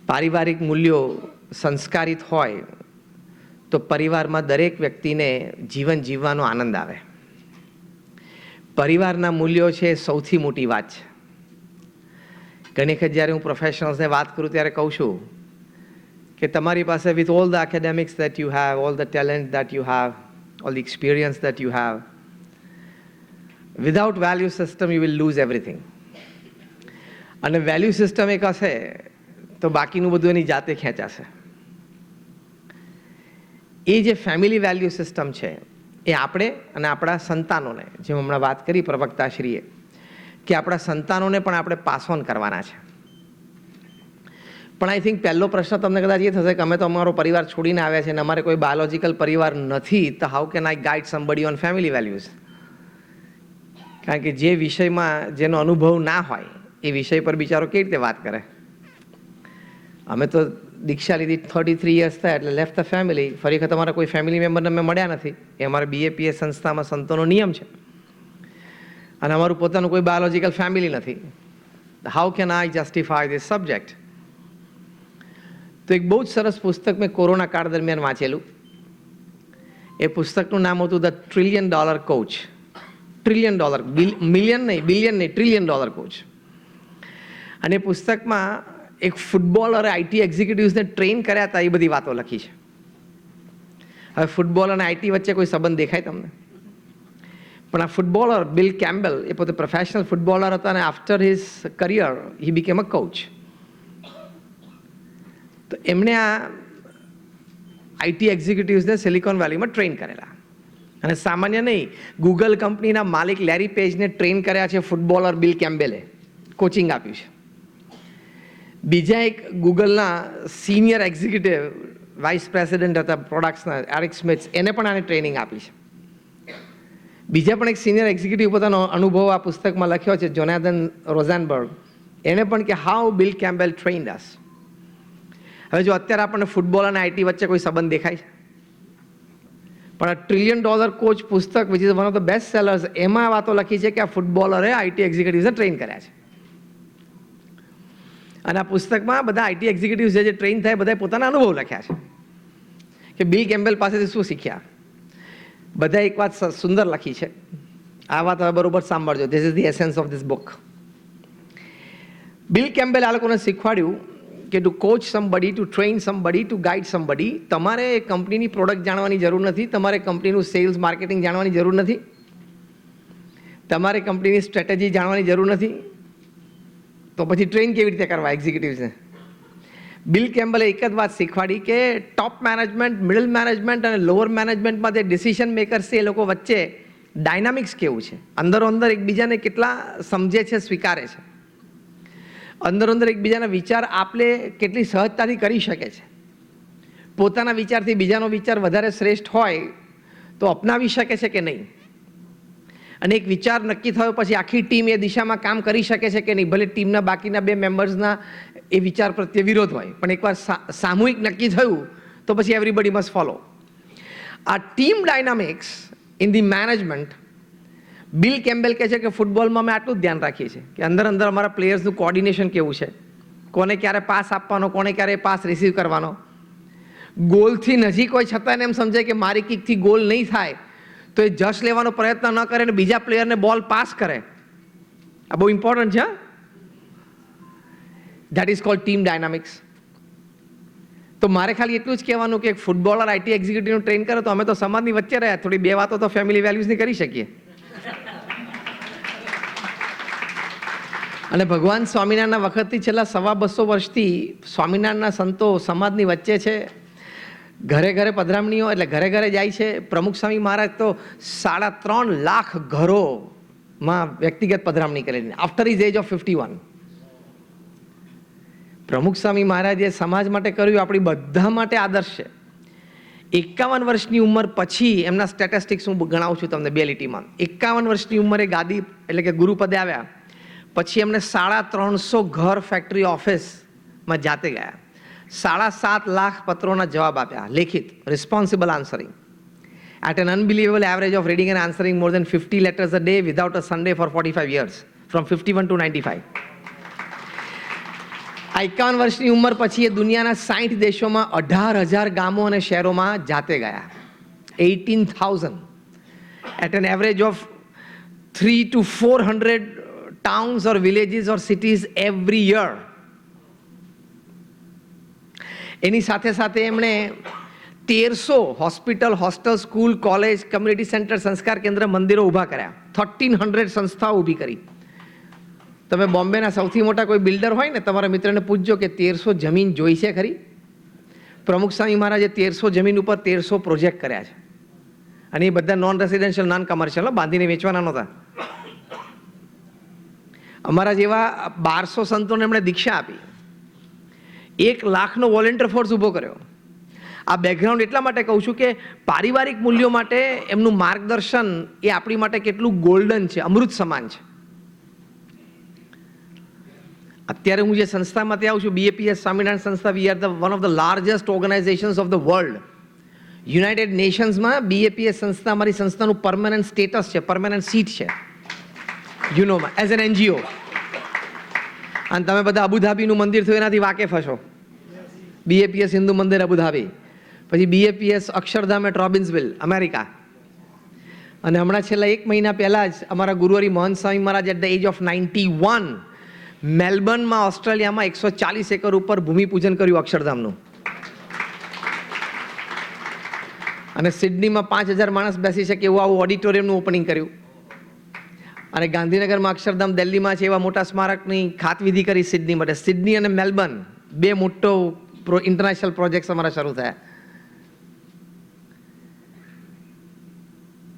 પારિવારિક મૂલ્યો સંસ્કારિત હોય તો પરિવારમાં દરેક વ્યક્તિને જીવન જીવવાનો આનંદ આવે. પરિવારના મૂલ્યો છે સૌથી મોટી વાત છે. ઘણી વખત જ્યારે હું પ્રોફેશનલ્સને વાત કરું ત્યારે કહું છું કે તમારી પાસે with all the academics that you have, all the talent that you have, all the experience that you have, without value system you will lose everything. અને વેલ્યુ સિસ્ટમ એક હશે તો બાકીનું બધું એની જાતે ખેંચાશે. એ જે ફેમિલી વેલ્યુ સિસ્ટમ છે એ આપણે અને આપણા સંતાનોને, જેમ હમણાં વાત કરી પ્રવક્તાશ્રીએ, કે આપણા સંતાનોને પણ આપણે પાસ ઓન કરવાના છે. પણ આઈ થિંક પહેલો પ્રશ્ન તમને કદાચ એ થશે કે અમે તો અમારો પરિવાર છોડીને આવ્યા છે અને અમારે કોઈ બાયોલોજિકલ પરિવાર નથી, તો how can I guide somebody on family values? કારણ કે જે વિષયમાં જેનો અનુભવ ના હોય એ વિષય પર બિચારો કેવી રીતે વાત કરે? અમે તો દીક્ષા લીધી 33 યર્સ થયા એટલે લેફ્ટ ધ ફેમિલી. ફરી વખત અમારા કોઈ ફેમિલી મેમ્બરને અમે મળ્યા નથી. એ અમારા BAPS સંસ્થામાં સંતોનો નિયમ છે અને અમારું પોતાનું કોઈ બાયોલોજિકલ ફેમિલી નથી. How can I justify this subject? તો એક બહુ જ સરસ પુસ્તક મેં કોરોના કાળ દરમિયાન વાંચેલું. એ પુસ્તકનું નામ હતું the $1 trillion coach. $1 trillion, million નહીં, બિલિયન નહીં, $1 ટ્રિલિયન કોચ. અને એ પુસ્તકમાં એક ફૂટબોલરે IT એક્ઝિક્યુટિવ્સને ટ્રેન કર્યા હતા એ બધી વાતો લખી છે. હવે ફૂટબોલ અને IT વચ્ચે કોઈ સંબંધ દેખાય તમને? પણ આ ફૂટબોલર બિલ કેમ્બેલ એ પોતે પ્રોફેશનલ ફૂટબોલર હતા અને આફ્ટર હિઝ કરિયર હી બીકેમ અ કોચ. તો એમણે આ IT એક્ઝિક્યુટિવ્સને સિલિકોન વેલીમાં ટ્રેન કરેલા. અને સામાન્ય નહીં, ગૂગલ કંપનીના માલિક લેરી પેજને ટ્રેન કર્યા છે ફૂટબોલર બિલ કેમ્બેલે, કોચિંગ આપ્યું છે. બીજા એક ગૂગલના સિનિયર એક્ઝિક્યુટિવ વાઇસ પ્રેસિડેન્ટ હતા પ્રોડક્ટ્સના, એરિક સ્મિથ, એને પણ આને ટ્રેનિંગ આપી છે. બીજા પણ એક સિનિયર એક્ઝિક્યુટિવ પોતાનો અનુભવ આ પુસ્તકમાં લખ્યો છે, જોનાથન રોઝનબર્ગ. એણે પણ કે હાઉ બિલ કેમ્બેલ ટ્રેન્ડ અસ. હવે જો અત્યારે આપણને ફૂટબોલ અને IT વચ્ચે કોઈ સંબંધ દેખાય છે? પણ આ $1 ટ્રિલિયન કોચ પુસ્તક which is one of the best sellers, એમાં વાતો લખી છે કે આ ફૂટબોલરે IT એક્ઝિક્યુટિવ્સને ટ્રેન કર્યા છે. અને આ પુસ્તકમાં બધા IT એક્ઝિક્યુટિવ્સ જે ટ્રેન થાય બધાએ પોતાના અનુભવ લખ્યા છે કે બિલ કેમ્બેલ પાસેથી શું શીખ્યા. બધા એક વાત સુંદર લખી છે. આ વાત હવે બરોબર સાંભળજો. This is the essence of this book. Bill Campbell આ લોકોને શીખવાડ્યું કે to coach somebody, to train somebody, to guide somebody, તમારે કંપનીની પ્રોડક્ટ જાણવાની જરૂર નથી, તમારે કંપનીનું સેલ્સ માર્કેટિંગ જાણવાની જરૂર નથી, તમારે કંપનીની સ્ટ્રેટેજી જાણવાની જરૂર નથી. તો પછી ટ્રેન કેવી રીતે કરવા એક્ઝિક્યુટિવ્સને? બિલ કેમ્બલે એક જ વાત શીખવાડી કે ટોપ મેનેજમેન્ટ, મિડલ મેનેજમેન્ટ અને લોઅર મેનેજમેન્ટમાં જે ડિસિઝન મેકર્સ છે એ લોકો વચ્ચે ડાયનામિક્સ કેવું છે, અંદરો અંદર એકબીજાને કેટલા સમજે છે, સ્વીકારે છે, અંદરો અંદર એકબીજાના વિચાર આપલે કેટલી સહજતાથી કરી શકે છે, પોતાના વિચારથી બીજાનો વિચાર વધારે શ્રેષ્ઠ હોય તો અપનાવી શકે છે કે નહીં, અને એક વિચાર નક્કી થયો પછી આખી ટીમ એ દિશામાં કામ કરી શકે છે કે નહીં. ભલે ટીમના બાકીના 2 મેમ્બર્સના એ વિચાર પ્રત્યે વિરોધ હોય, પણ એકવાર સામૂહિક નક્કી થયું તો પછી એવરીબડી મસ્ટ ફોલો. આ team dynamics in the management, Bill Campbell કહે છે કે ફૂટબોલમાં અમે આટલું જ ધ્યાન રાખીએ છીએ કે અંદર અંદર અમારા પ્લેયર્સનું કોર્ડિનેશન કેવું છે, કોને ક્યારે પાસ આપવાનો, કોને ક્યારે પાસ રિસીવ કરવાનો, ગોલથી નજીક હોય છતાં એમ સમજે કે મારી કિકથી ગોલ નહીં થાય તો એ જશ લેવાનો પ્રયત્ન ન કરે અને બીજા પ્લેયરને બોલ પાસ કરે. આ બહુ ઇમ્પોર્ટન્ટ છે. That is called team dynamics. તો મારે ખાલી એટલું જ કહેવાનું કે એક ફૂટબોલર IT એક્ઝિક્યુટિવનું ટ્રેન કરે તો અમે તો સમાજની વચ્ચે રહ્યા, થોડી 2 વાતો તો ફેમિલી વેલ્યુઝની કરી શકીએ. અને ભગવાન સ્વામિનારાયણના વખતથી છેલ્લા 250 વર્ષથી સ્વામિનારાયણના સંતો સમાજની વચ્ચે છે. ઘરે ઘરે પધરામણીઓ, એટલે ઘરે ઘરે જાય છે. પ્રમુખ સ્વામી મહારાજ તો 3.5 લાખ ઘરોમાં વ્યક્તિગત પધરામણી કરેલી આફ્ટર હિઝ એજ ઓફ 51. પ્રમુખ સ્વામી મહારાજે સમાજ માટે કર્યું, આપણી બધા માટે આદર્શ છે. 51 વર્ષની ઉંમર પછી એમના સ્ટેટિસ્ટિક્સ હું ગણાવું છું તમને 2 લીટીમાં. 51 વર્ષની ઉંમરે ગાદી એટલે કે ગુરુપદે આવ્યા પછી એમને 350 ઘર, ફેક્ટરી, ઓફિસમાં જાતે ગયા. 7.5 લાખ પત્રોના જવાબ આપ્યા, લેખિત, responsible answering. at an unbelievable average of reading and answering more than 50 letters a day without a Sunday for 45 years, from 51 to 95. 51 વર્ષની ઉંમર પછી એ દુનિયાના 60 દેશોમાં 18,000 ગામો અને શહેરોમાં જાતે ગયા. 18,000 at an average of 300 to 400 towns or villages or cities every year. એની સાથે સાથે એમણે 1300 hospital, hostel, school, college, community centre, સંસ્કાર કેન્દ્ર, મંદિરો ઊભા કર્યા. 1300 સંસ્થાઓ ઊભી કરી. તમે બોમ્બેના સૌથી મોટા કોઈ બિલ્ડર હોય ને, તમારા મિત્રને પૂછજો કે 1300 જમીન જોઈ છે ખરી? પ્રમુખ સ્વામી મહારાજે 1300 જમીન ઉપર 1300 પ્રોજેક્ટ કર્યા છે. અને એ બધા નોન રેસિડેન્શિયલ, નોન કમર્શિયલ, બાંધીને વેચવાના નહોતા. અમારા જેવા 1200 સંતોને એમણે દીક્ષા આપી. 1 લાખનો વોલેન્ટિયર ફોર્સ ઊભો કર્યો. આ બેકગ્રાઉન્ડ એટલા માટે કહું છું કે પારિવારિક મૂલ્યો માટે એમનું માર્ગદર્શન એ આપણી માટે કેટલું ગોલ્ડન છે, અમૃત સમાન છે. અત્યારે હું જે સંસ્થામાંથી આવું છું, BAPS સ્વામિનારાયણ સંસ્થા, we are one of the largest organizations of the world. United નેશન્સમાં BAPS સંસ્થા અમારી સંસ્થાનું પરમેનન્ટ સ્ટેટસ છે, પરમેનન્ટ સીટ છે યુનોમાં, એઝ એન NGO. અને તમે બધા અબુધાબીનું મંદિર થયું એનાથી વાકેફ હશો. BAPS હિન્દુ મંદિર અબુધાબી, પછી BAPS અક્ષરધામ એટ રોબિન્સવિલ, અમેરિકા. અને હમણાં છેલ્લા 1 મહિના પહેલાં જ અમારા ગુરુહરિ મહંત Swami Maharaj at the age of 91 મેલબર્નમાં, ઓસ્ટ્રેલિયામાં 140 એકર ઉપર ભૂમિપૂજન કર્યું અક્ષરધામનું. અને સિડનીમાં 5,000 માણસ બેસી શકે એવું આવું ઓડિટોરિયમનું ઓપનિંગ કર્યું. અને ગાંધીનગરમાં અક્ષરધામ, દિલ્હીમાં છે એવા મોટા સ્મારકની ખાતવિધિ કરી સિડની માટે. સિડની અને મેલબર્ન 2 મોટો ઇન્ટરનેશનલ પ્રોજેક્ટ્સ અમારા શરૂ થયા.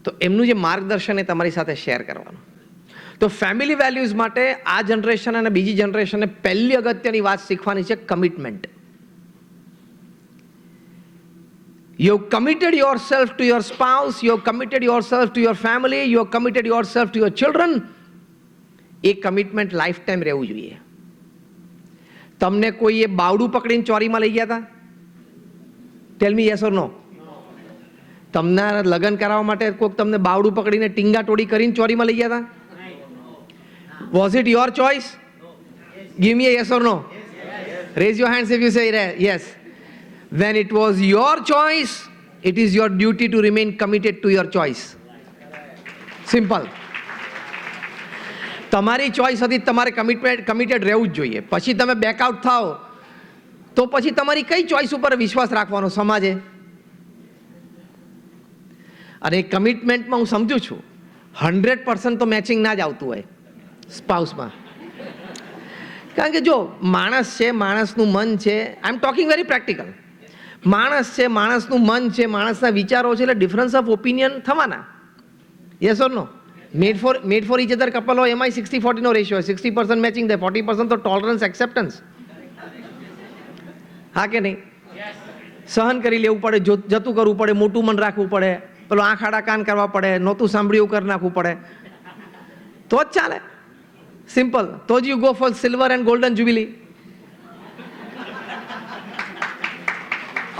તો એમનું જે માર્ગદર્શન એ તમારી સાથે શેર કરવાનું. તો ફેમિલી વેલ્યુઝ માટે આ જનરેશન અને બીજી જનરેશનને પહેલી અગત્યની વાત શીખવાની છે commitment. You have committed yourself to your spouse, you have committed yourself to your family, you have committed yourself to your children. A commitment life time રહેવું જોઈએ. તમને કોઈએ બાવડું પકડીને ચોરીમાં લઈ ગયા હતા? ટેલ મી યસ ઓર નો. તમને લગ્ન કરાવવા માટે કોઈક તમને બાવડું પકડીને ટીંગા ટોળી કરીને ચોરીમાં લઈ ગયા હતા? Was it your choice? Give me a yes or no. Raise your hands if you say yes. When it was your choice, it is your duty to remain committed to your choice. Simple. તમારી choice હતી, તમારે committed રહેવું જ જોઈએ. પછી તમે બેકઆઉટ થાઓ તો પછી તમારી કઈ ચોઈસ ઉપર વિશ્વાસ રાખવાનો સમાજે? અને એ કમિટમેન્ટમાં હું સમજુ છું 100% તો મેચિંગ ના જ આવતું હોય સ્પાઉસમાં. કારણ કે જો માણસ છે, માણસનું મન છે, I am talking very practical. માણસ છે, માણસનું મન છે, માણસના વિચારો છે, એટલે ડિફરન્સ ઓફ ઓપિનિયન થવાના. Yes or no? Made for each other couple હોય એમાંય 60-40 નો રેશિયો હોય. 60% મેચિંગ થાય, 40% તો ટોલરન્સ, એક્સેપ્ટન્સ. હા કે નહીં? સહન કરી લેવું પડે, જતું કરવું પડે, મોટું મન રાખવું પડે, પેલો આંખ આડા કાન કરવા પડે, નહોતું સાંભળ્યું કરી નાખવું પડે, તો જ ચાલે. સિમ્પલ. તો જ you go for silver and golden jubilee.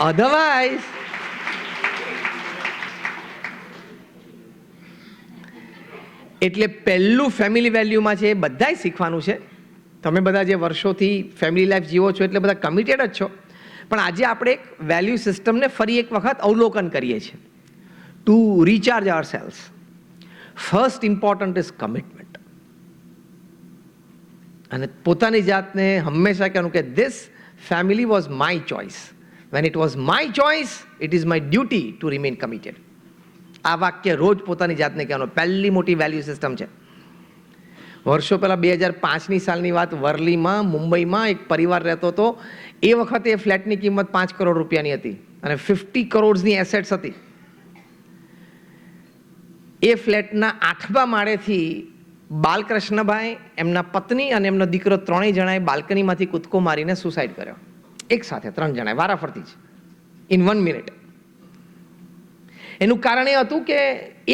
Otherwise એટલે પહેલું ફેમિલી વેલ્યુમાં છે એ બધાય શીખવાનું છે. તમે બધા જે વર્ષોથી ફેમિલી લાઈફ જીવો છો એટલે બધા કમિટેડ જ છો. પણ આજે આપણે એક વેલ્યુ સિસ્ટમને ફરી એક વખત અવલોકન કરીએ છીએ. To recharge ourselves, first important is commitment. અને પોતાની જાતને હંમેશા કહેવાનું કે this family was my choice. When it was my choice, it is my duty to remain committed. આ વાક્ય રોજ પોતાની જાતને કહેવાનું. પહેલી મોટી વેલ્યુ સિસ્ટમ છે. વર્ષો પહેલાં 2005ની સાલની વાત, વર્લીમાં, મુંબઈમાં એક પરિવાર રહેતો હતો. એ વખતે એ ફ્લેટની કિંમત 5 કરોડ રૂપિયાની હતી અને 50 કરોડની એસેટ્સ હતી. એ ફ્લેટના 8મા માળેથી બાલકૃષ્ણભાઈ, એમના પત્ની અને એમનો દીકરો ત્રણેય જણાએ બાલ્કનીમાંથી કૂદકો મારીને સુસાઇડ કર્યો. એક સાથે 3 જણાએ, વારાફરતી જ, ઇન 1 મિનિટ. એનું કારણ એ હતું કે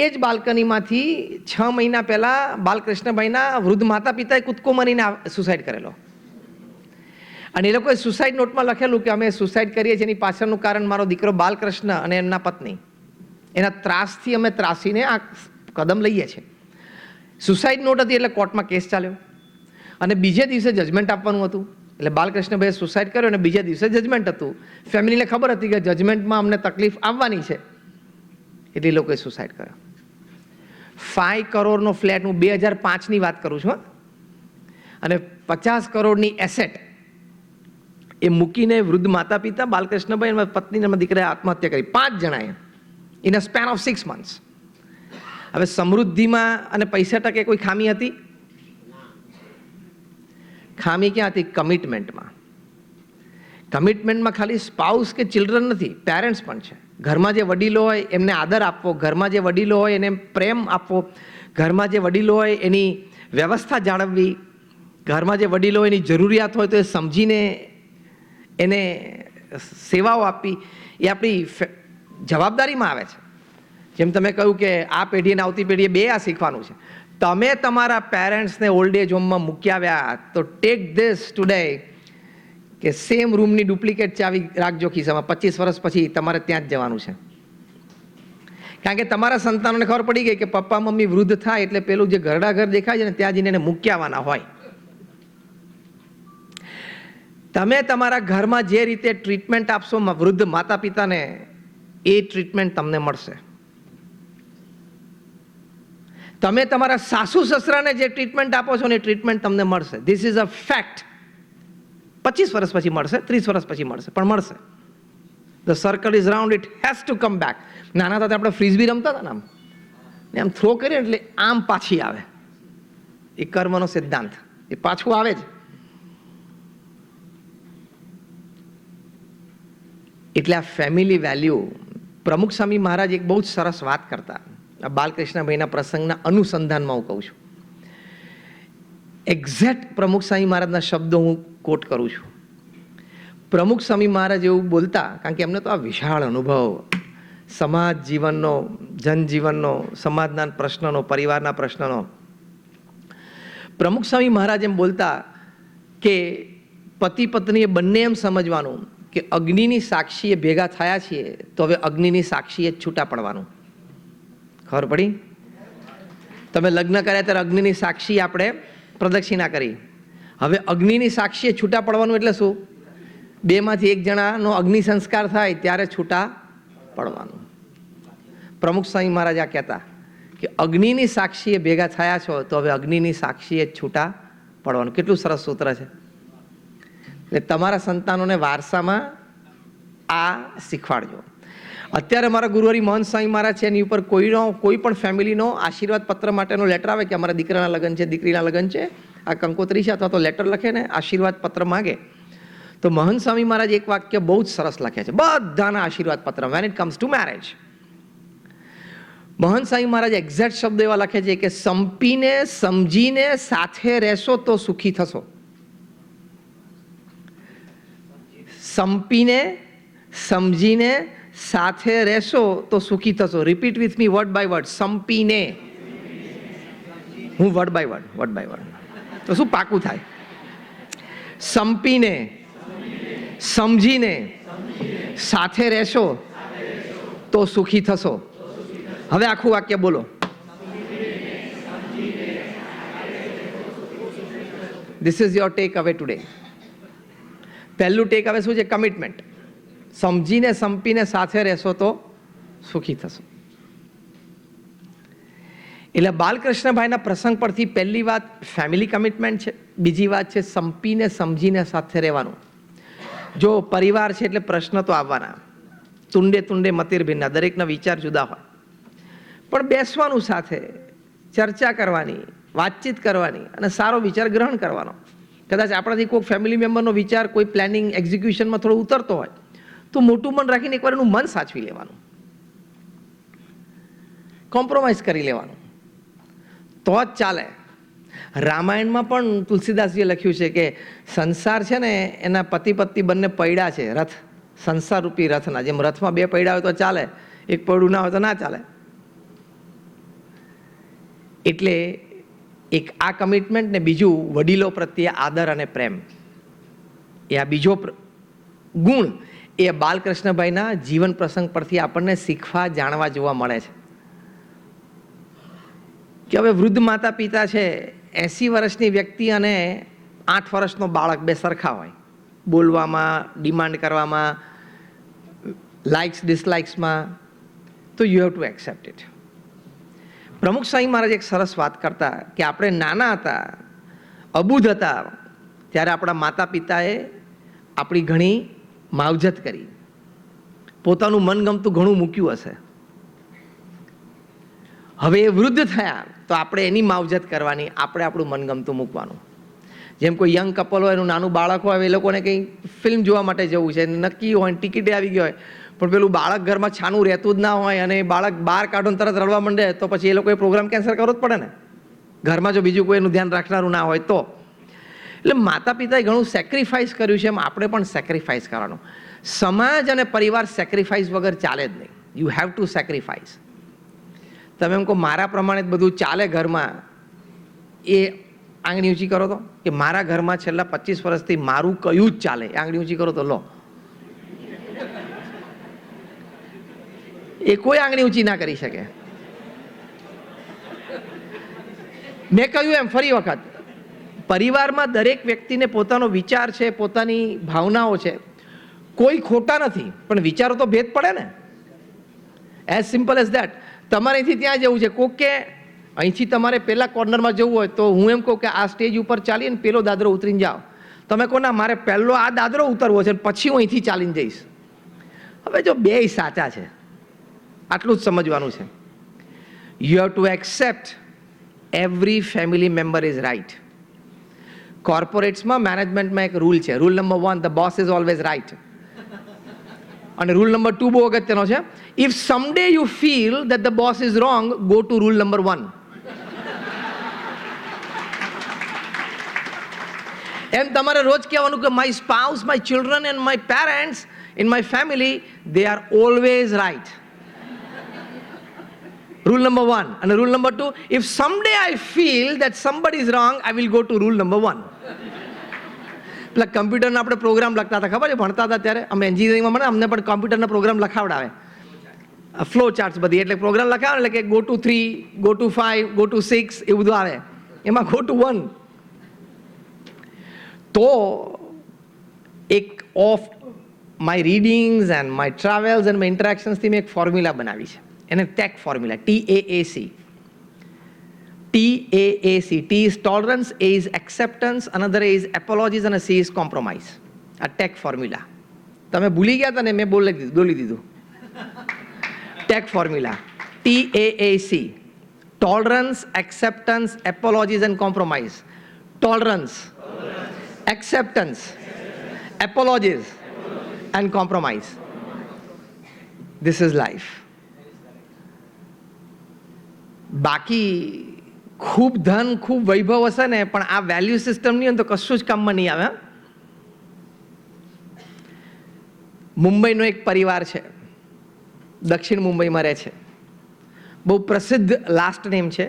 એ જ બાલ્કનીમાંથી 6 મહિના પહેલાં બાલકૃષ્ણભાઈના વૃદ્ધ માતા પિતાએ કૂદકો મારીને સુસાઇડ કરેલો. અને એ લોકોએ સુસાઇડ નોટમાં લખેલું કે અમે સુસાઇડ કરીએ છીએ એની પાછળનું કારણ મારો દીકરો બાલકૃષ્ણ અને એમના પત્ની, એના ત્રાસથી અમે ત્રાસીને આ કદમ લઈએ છીએ. સુસાઇડ નોટ હતી એટલે કોર્ટમાં કેસ ચાલ્યો અને બીજે દિવસે જજમેન્ટ આપવાનું હતું. એટલે બાલકૃષ્ણભાઈએ સુસાઇડ કર્યો અને બીજા દિવસે જજમેન્ટ હતું. ફેમિલીને ખબર હતી કે જજમેન્ટમાં અમને તકલીફ આવવાની છે, એટલે એ લોકોએ સુસાઇડ કર્યો. 5 કરોડનો ફ્લેટ, હું 2005ની વાત કરું છું, અને 50 કરોડની એસેટ એ મૂકીને વૃદ્ધ માતા પિતા બાલકૃષ્ણભાઈ અને પત્ની અને દીકરાએ આત્મહત્યા કરી, 5 જણાએ, in a span of 6 months. હવે સમૃદ્ધિમાં અને પૈસા ટકે કોઈ ખામી હતી? ખામી ક્યાં હતી? કમિટમેન્ટમાં. કમિટમેન્ટમાં ખાલી સ્પાઉસ કે ચિલ્ડ્રન નથી, પેરેન્ટ્સ પણ છે. ઘરમાં જે વડીલો હોય એમને આદર આપવો, ઘરમાં જે વડીલો હોય એને પ્રેમ આપવો, ઘરમાં જે વડીલો હોય એની વ્યવસ્થા જાળવવી, ઘરમાં જે વડીલો એની જરૂરિયાત હોય તો એ સમજીને એને સેવાઓ આપવી, એ આપણી જવાબદારીમાં આવે છે. જેમ તમે કહ્યું કે આ પેઢી અને આવતી પેઢીએ બે આ શીખવાનું છે. તમે તમારા પેરેન્ટ્સને ઓલ્ડ એજ હોમમાં મૂકી આવ્યા તો ટેક ધીસ ટુડે કે સેમ રૂમની ડુપ્લિકેટ ચાવી રાખજો ખિસ્સામાં, 25 વર્ષ પછી તમારે ત્યાં જ જવાનું છે. કારણ કે તમારા સંતાનોને ખબર પડી ગઈ કે પપ્પા મમ્મી વૃદ્ધ થાય એટલે પેલું જે ઘરડા ઘર દેખાય છે ને ત્યાં જઈને એને મૂકી આવવાના હોય. તમે તમારા ઘરમાં જે રીતે ટ્રીટમેન્ટ આપશો વૃદ્ધ માતા પિતાને, એ ટ્રીટમેન્ટ તમને મળશે. તમે તમારા સાસુ સસરાને જે ટ્રીટમેન્ટ આપો છો ને એ ટ્રીટમેન્ટ તમને મળશે. This is a fact. 25 વર્ષ પછી મળશે, 30 વર્ષ પછી મળશે, પણ મળશે. The circle is round, it has to come back. નાના હતા આપણે ફ્રીઝબી રમતા હતા ને, આમ થ્રો કરીએ એટલે આમ પાછી આવે. એ કર્મનો સિદ્ધાંત, એ પાછું આવે જ. એટલે આ ફેમિલી વેલ્યુ, પ્રમુખ સ્વામી મહારાજ એક બહુ જ સરસ વાત કરતા, આ બાલકૃષ્ણભાઈના પ્રસંગના અનુસંધાનમાં હું કહું છું. એક્ઝેક્ટ પ્રમુખ સ્વામી મહારાજના શબ્દો હું કોટ કરું છું. પ્રમુખ સ્વામી મહારાજ એવું બોલતા, કારણ કે એમને તો આ વિશાળ અનુભવ સમાજ જીવનનો, જનજીવનનો, સમાજના પ્રશ્નનો, પરિવારના પ્રશ્નનો. પ્રમુખ સ્વામી મહારાજ એમ બોલતા કે પતિ પત્નીએ બંને એમ સમજવાનું કે અગ્નિની સાક્ષીએ ભેગા થયા છીએ તો હવે અગ્નિની સાક્ષીએ છૂટા પડવાનું. ખબર પડી? તમે લગ્ન કર્યા ત્યારે અગ્નિની સાક્ષી આપણે પ્રદક્ષિણા કરી. હવે અગ્નિની સાક્ષીએ છૂટા પડવાનું એટલે શું? બેમાંથી એક જણાનો અગ્નિ સંસ્કાર થાય ત્યારે છૂટા પડવાનું. પ્રમુખ સ્વામી મહારાજ આ કહેતા કે અગ્નિની સાક્ષીએ ભેગા થયા છો તો હવે અગ્નિની સાક્ષીએ છૂટા પડવાનું. કેટલું સરસ સૂત્ર છે. એટલે તમારા સંતાનોને વારસામાં આ શીખવાડજો. અત્યારે મારા ગુરુવારી મહંત સ્વામી મહારાજ છે, એની ઉપર કોઈ પણ ફેમિલીનો આશીર્વાદ પત્ર માટેનો લેટર આવે કે અમારા દીકરાના લગ્ન છે, દીકરીના લગ્ન છે, આ કંકોત્રી છે, અથવા તો લેટર લખે ને આશીર્વાદ પત્ર માગે, તો મહંત સ્વામી મહારાજ એક વાક્ય બહુ જ સરસ લખે છે બધાના આશીર્વાદ પત્ર when it comes to marriage. મહંત સ્વામી મહારાજ એક્ઝેક્ટ શબ્દ એવા લખે છે કે સંપીને સમજીને સાથે રહેશો તો સુખી થશો. સંપીને સમજીને સાથે રહેશો તો સુખી થશો. Repeat with me word by word. સંપીને, હું વર્ડ બાય વર્ડ, તો શું પાકું થાય? સંપીને સમજીને સાથે રહેશો તો સુખી થશો. હવે આખું વાક્ય બોલો. ધીસ ઇઝ યોર ટેક અવે ટુડે. પહેલું ટેક અવે શું છે? કમિટમેન્ટ. સમજીને સંપીને સાથે રહેશો તો સુખી થશો. એટલે બાલકૃષ્ણભાઈના પ્રસંગ પરથી પહેલી વાત ફેમિલી કમિટમેન્ટ છે, બીજી વાત છે સંપીને સમજીને સાથે રહેવાનું. જો પરિવાર છે એટલે પ્રશ્ન તો આવવાના, તુંડે તુંડે મતિર ભિન્ના, દરેકના વિચાર જુદા હોય, પણ બેસવાનું સાથે, ચર્ચા કરવાની, વાતચીત કરવાની અને સારો વિચાર ગ્રહણ કરવાનો. કદાચ આપણાથી કોઈ ફેમિલી મેમ્બરનો વિચાર કોઈ પ્લાનિંગ એક્ઝિક્યુશનમાં થોડો ઉતરતો હોય તો મોટું મન રાખીને એકવાર એનું મન સાચવી લેવાનું, કોમ્પ્રોમાઇઝ કરી લેવાનું, તો જ ચાલે. રામાયણમાં પણ તુલસીદાસજીએ લખ્યું છે કે સંસાર છે ને એના પતિ પત્ની બંને પૈડા છે, રથ, સંસાર રૂપી રથના. જેમ રથમાં બે પૈડા હોય તો ચાલે, એક પૈડું ના હોય તો ના ચાલે. એટલે એક આ કમિટમેન્ટ ને બીજું વડીલો પ્રત્યે આદર અને પ્રેમ, એ આ બીજો ગુણ એ બાલકૃષ્ણભાઈના જીવન પ્રસંગ પરથી આપણને શીખવા, જાણવા, જોવા મળે છે. કે હવે વૃદ્ધ માતા પિતા છે, 80 વર્ષની વ્યક્તિ અને 8 વર્ષનો બાળક બે સરખા હોય, બોલવામાં, ડિમાન્ડ કરવામાં, લાઇક્સ ડિસલાઇક્સમાં, તો you have to accept it. પ્રમુખ સ્વામી મહારાજ એક સરસ વાત કરતા કે આપણે નાના હતા, અબૂધ હતા, ત્યારે આપણા માતા પિતાએ આપણી ઘણી માવજત કરી, પોતાનું મનગમતું ઘણું મૂક્યું હશે. હવે એ વૃદ્ધ થયા તો આપણે એની માવજત કરવાની, આપણે આપણું મનગમતું મૂકવાનું. જેમ કોઈ યંગ કપલ હોય, એનું નાનું બાળક હોય, એ લોકોને કંઈ ફિલ્મ જોવા માટે જવું છે, નક્કી હોય, ટિકિટે આવી ગઈ હોય, પણ પેલું બાળક ઘરમાં છાનું રહેતું જ ના હોય અને બાળક બહાર કાઢો તરત રડવા માંડે, તો પછી એ લોકોએ પ્રોગ્રામ કેન્સલ કરવો જ પડે ને, ઘરમાં જો બીજું કોઈ એનું ધ્યાન રાખનારું ના હોય તો. એટલે માતા પિતાએ ઘણું સેક્રિફાઈસ કર્યું છે, એમ આપણે પણ સેક્રિફાઈસ કરવાનું. સમાજ અને પરિવાર સેક્રિફાઈસ વગર ચાલે જ નહીં. You have two sacrifice. તમે એમ કહો મારા પ્રમાણે જ બધું ચાલે ઘરમાં, એ આંગળી ઊંચી કરો તો, કે મારા ઘરમાં છેલ્લા 25 વર્ષથી મારું કયું જ ચાલે, આંગળી ઊંચી કરો તો લો. એ કોઈ આંગળી ઊંચી ના કરી શકે. મેં કહ્યું એમ ફરી વખત, પરિવારમાં દરેક વ્યક્તિને પોતાનો વિચાર છે, પોતાની ભાવનાઓ છે, કોઈ ખોટા નથી, પણ વિચારો તો ભેદ પડે ને. As simple as that. તમારે અહીંથી ત્યાં જવું છે, કોક કે અહીંથી તમારે પેલા કોર્નરમાં જવું હોય તો હું એમ કહું કે આ સ્ટેજ ઉપર ચાલીને પેલો દાદરો ઉતરીને જાઓ. તમે કહો ના મારે પહેલો આ દાદરો ઉતરવો છે, પછી હું અહીંથી ચાલીને જઈશ. હવે જો બેય સાચા છે, આટલું જ સમજવાનું છે. You have to accept every family member is right. કોર્પોરેટ્સમાં, મેનેજમેન્ટમાં એક રૂલ છે. Rule number 1, the boss is always right. અને રૂલ નંબર 2 બહુ અગત્યનો છે. If someday you feel that the boss is wrong, go to rule number 1. એમ તમારે રોજ કહેવાનું કે my spouse, my children and my parents in my family, they are always right. Rule number 1. અને rule number 2, if સમડે I feel that somebody is wrong, I will go to rule number 1. પેલા કમ્પ્યુટરના આપણે programme લખતા હતા, ખબર છે, ભણતા હતા ત્યારે અમે એન્જિનિયરિંગમાં ભણે, અમને પણ કમ્પ્યુટરના પ્રોગ્રામ લખાવડાવે, ફ્લો ચાર્ટ્સ બધી. એટલે પ્રોગ્રામ લખાવે એટલે કે go to 3, go to 5, go to 6 એ બધું આવે, એમાં ગો ટુ 1. તો એક of my readings and my travels and my ઇન્ટરેક્શન્સથી મેં એક ફોર્મ્યુલા બનાવી છે, એને take formula, TAAC. TAAC. T is tolerance, A is acceptance, another A is apologies and C is compromise. આ ટેક ફોર્મ્યુલા તમે ભૂલી ગયા હતા ને, મેં બોલી દીધું. Take formula TAAC. Tolerance, acceptance, apologies and compromise. Tolerance, acceptance, apologies and compromise. This is life. બાકી ખૂબ ધન, ખૂબ વૈભવ હશે ને, પણ આ વેલ્યુ સિસ્ટમ નહીં હોય તો કશું જ કામમાં નહીં આવે. મુંબઈનો એક પરિવાર છે, દક્ષિણ મુંબઈમાં રહે છે, બહુ પ્રસિદ્ધ લાસ્ટ નેમ છે.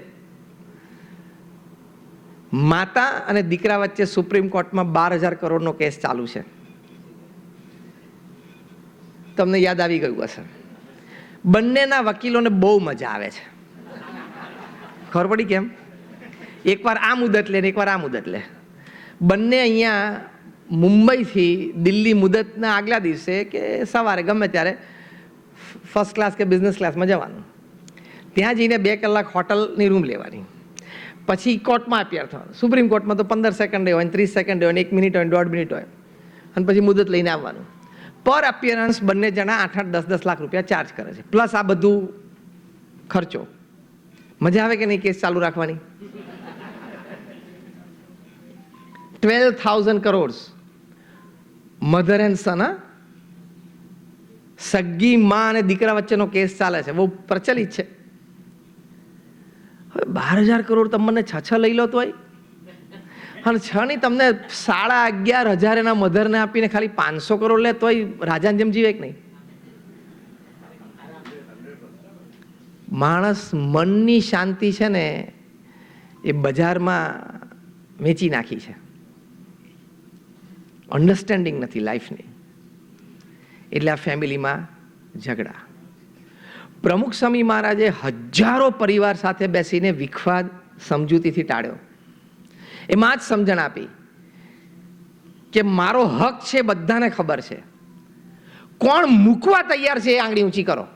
માતા અને દીકરા વચ્ચે સુપ્રીમ કોર્ટમાં 12,000 કરોડનો કેસ ચાલુ છે. તમને યાદ આવી ગયું હશે. બંનેના વકીલોને બહુ મજા આવે છે. ખબર પડી કેમ? એકવાર આ મુદત લે ને એકવાર આ મુદત લે. બંને અહીંયા મુંબઈથી દિલ્હી મુદતના આગલા દિવસે કે સવારે ગમે ત્યારે ફર્સ્ટ ક્લાસ કે બિઝનેસ ક્લાસમાં જવાનું. ત્યાં જઈને 2 કલાક હોટલની રૂમ લેવાની, પછી કોર્ટમાં અપિયર થવાનું. સુપ્રીમ કોર્ટમાં તો 15 સેકન્ડ હોય, 30 સેકન્ડ હોય, 1 મિનિટ હોય, 1.5 મિનિટ હોય, અને પછી મુદત લઈને આવવાનું. પર અપિયરન્સ બંને જણા 8-8, 10-10 લાખ રૂપિયા ચાર્જ કરે છે, પ્લસ આ બધું ખર્ચો. મજા આવે કે નહીં કેસ ચાલુ રાખવાની? 12,000 કરોડ મધર એન્ડ સન. સગી માં અને દીકરા વચ્ચેનો કેસ ચાલે છે, બહુ પ્રચલિત છે. હવે 12,000 કરોડ તમને 6 લઈ લો તોય, અને 6 નહીં તમને 11,500 એના મધરને આપીને ખાલી 500 કરોડ લે તોય રાજાની જેમ જીવે કે નહીં? માણસ મનની શાંતિ છે ને એ બજારમાં વેચી નાખી છે. અન્ડરસ્ટેન્ડિંગ નથી લાઈફની, એટલે આ ફેમિલીમાં ઝઘડા. પ્રમુખ સ્વામી મહારાજે હજારો પરિવાર સાથે બેસીને વિખવાદ સમજૂતીથી ટાળ્યો. એમાં જ સમજણ આપી કે મારો હક છે બધાને ખબર છે, કોણ મૂકવા તૈયાર છે એ આંગળી ઊંચી કરો.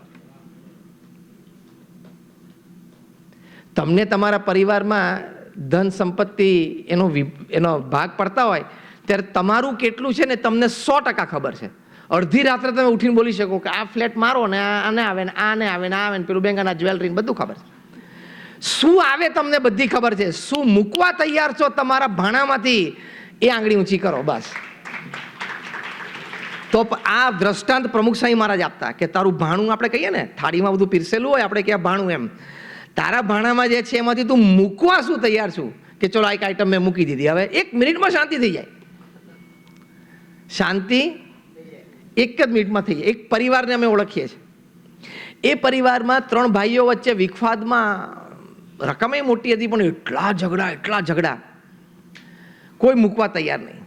તમને તમારા પરિવારમાં ધન સંપત્તિ એનો ભાગ પડતા હોય ત્યારે તમારું કેટલું છે ને તમને 100% ખબર છે. અડધી રાત્રે તમે ઉઠીને બોલી શકો કે આ ફ્લેટ મારો ને આને આવે ને આને આવે ને આવે ને પેલું બેંકના જ્વેલરી બધું ખબર છે. શું આવે તમને બધી ખબર છે. શું મૂકવા તૈયાર છો તમારા ભાણામાંથી એ આંગળી ઊંચી કરો બસ. તો આ દ્રષ્ટાંત પ્રમુખ સ્વામી મહારાજ આપતા કે તારું ભાણું આપણે કહીએ ને, થાળીમાં બધું પીરસેલું હોય, આપણે કહીએ ભાણું, એમ તારા ભાણામાં જે છે એમાંથી તું મૂકવા શું તૈયાર છું કે ચલો આ એક આઈટમ મેં મૂકી દીધી, હવે 1 મિનિટમાં શાંતિ થઈ જાય. શાંતિ 1 જ મિનિટમાં થઈ જાય. એક પરિવારને અમે ઓળખીએ છીએ. એ પરિવારમાં 3 ભાઈઓ વચ્ચે વિખવાદમાં રકમે મોટી હતી પણ એટલા ઝઘડા, કોઈ મૂકવા તૈયાર નહીં.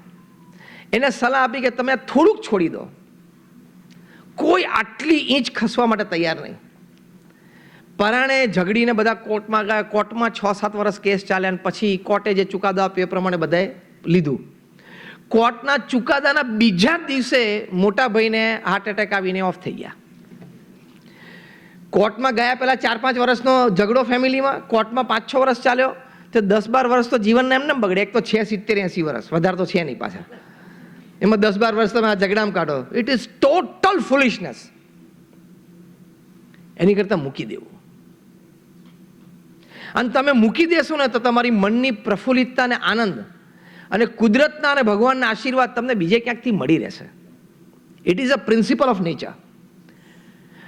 એને સલાહ આપી કે તમે થોડુંક છોડી દો. કોઈ આટલી ઇંચ ખસવા માટે તૈયાર નહીં. પરાણે ઝઘડીને બધા કોર્ટમાં ગયા. કોર્ટમાં 6-7 વર્ષ કેસ ચાલ્યા અને પછી કોર્ટે જે ચુકાદો આપ્યો એ પ્રમાણે બધાએ લીધું. કોર્ટના ચુકાદાના બીજા દિવસે મોટા ભાઈને હાર્ટ એટેક આવીને ઓફ થઈ ગયા. કોર્ટમાં ગયા પહેલાં 4-5 વર્ષનો ઝઘડો ફેમિલીમાં, કોર્ટમાં 5-6 વર્ષ ચાલ્યો તો 10-12 વર્ષ તો જીવનને એમને બગડે. એક તો છે 70-80 વર્ષ, વધારે તો છે નહીં પાછા. એમાં 10-12 વર્ષ તમે આ ઝઘડામાં કાઢો. It is total foolishness. એની કરતાં મૂકી દેવું. અને તમે મૂકી દેશો ને તો તમારી મનની પ્રફુલ્લિતતા અને આનંદ અને કુદરતના અને ભગવાનના આશીર્વાદ તમને બીજે ક્યાંકથી મળી રહેશે. It is a principal of nature.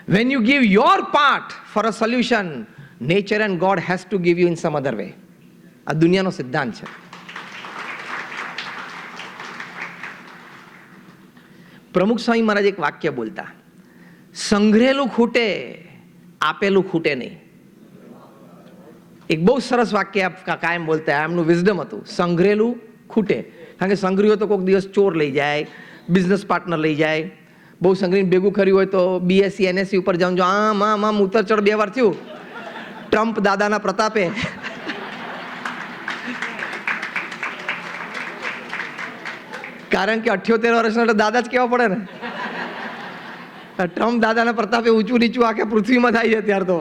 When you give your part for a solution, nature and God has to give you in sum other way. આ દુનિયાનો સિદ્ધાંત છે. પ્રમુખ સ્વામી મહારાજ એક વાક્ય બોલતા, સંઘરેલું ખૂટે, આપેલું ખૂટે નહીં. એક બહુ સરસ વાક્ય કાયમ બોલતા, એમનું વિઝડમ હતું. સંઘરેલું ખૂટે, કારણ કે સંઘર્યું તો કોઈક દિવસ ચોર લઈ જાય, બિઝનેસ પાર્ટનર લઈ જાય. બહુ સંઘરીને ભેગું કર્યું હોય તો BSc NSc ઉપર જાઉં જો આમ ઉતર ચડ 2 વાર થયું. ટ્રમ્પ દાદાના પ્રતાપે કારણ કે 78 વર્ષના દાદા જ કહેવા પડે ને. ટ્રમ્પ દાદાના પ્રતાપે ઊંચું નીચું આખે પૃથ્વીમાં થાય છે ત્યાર તો.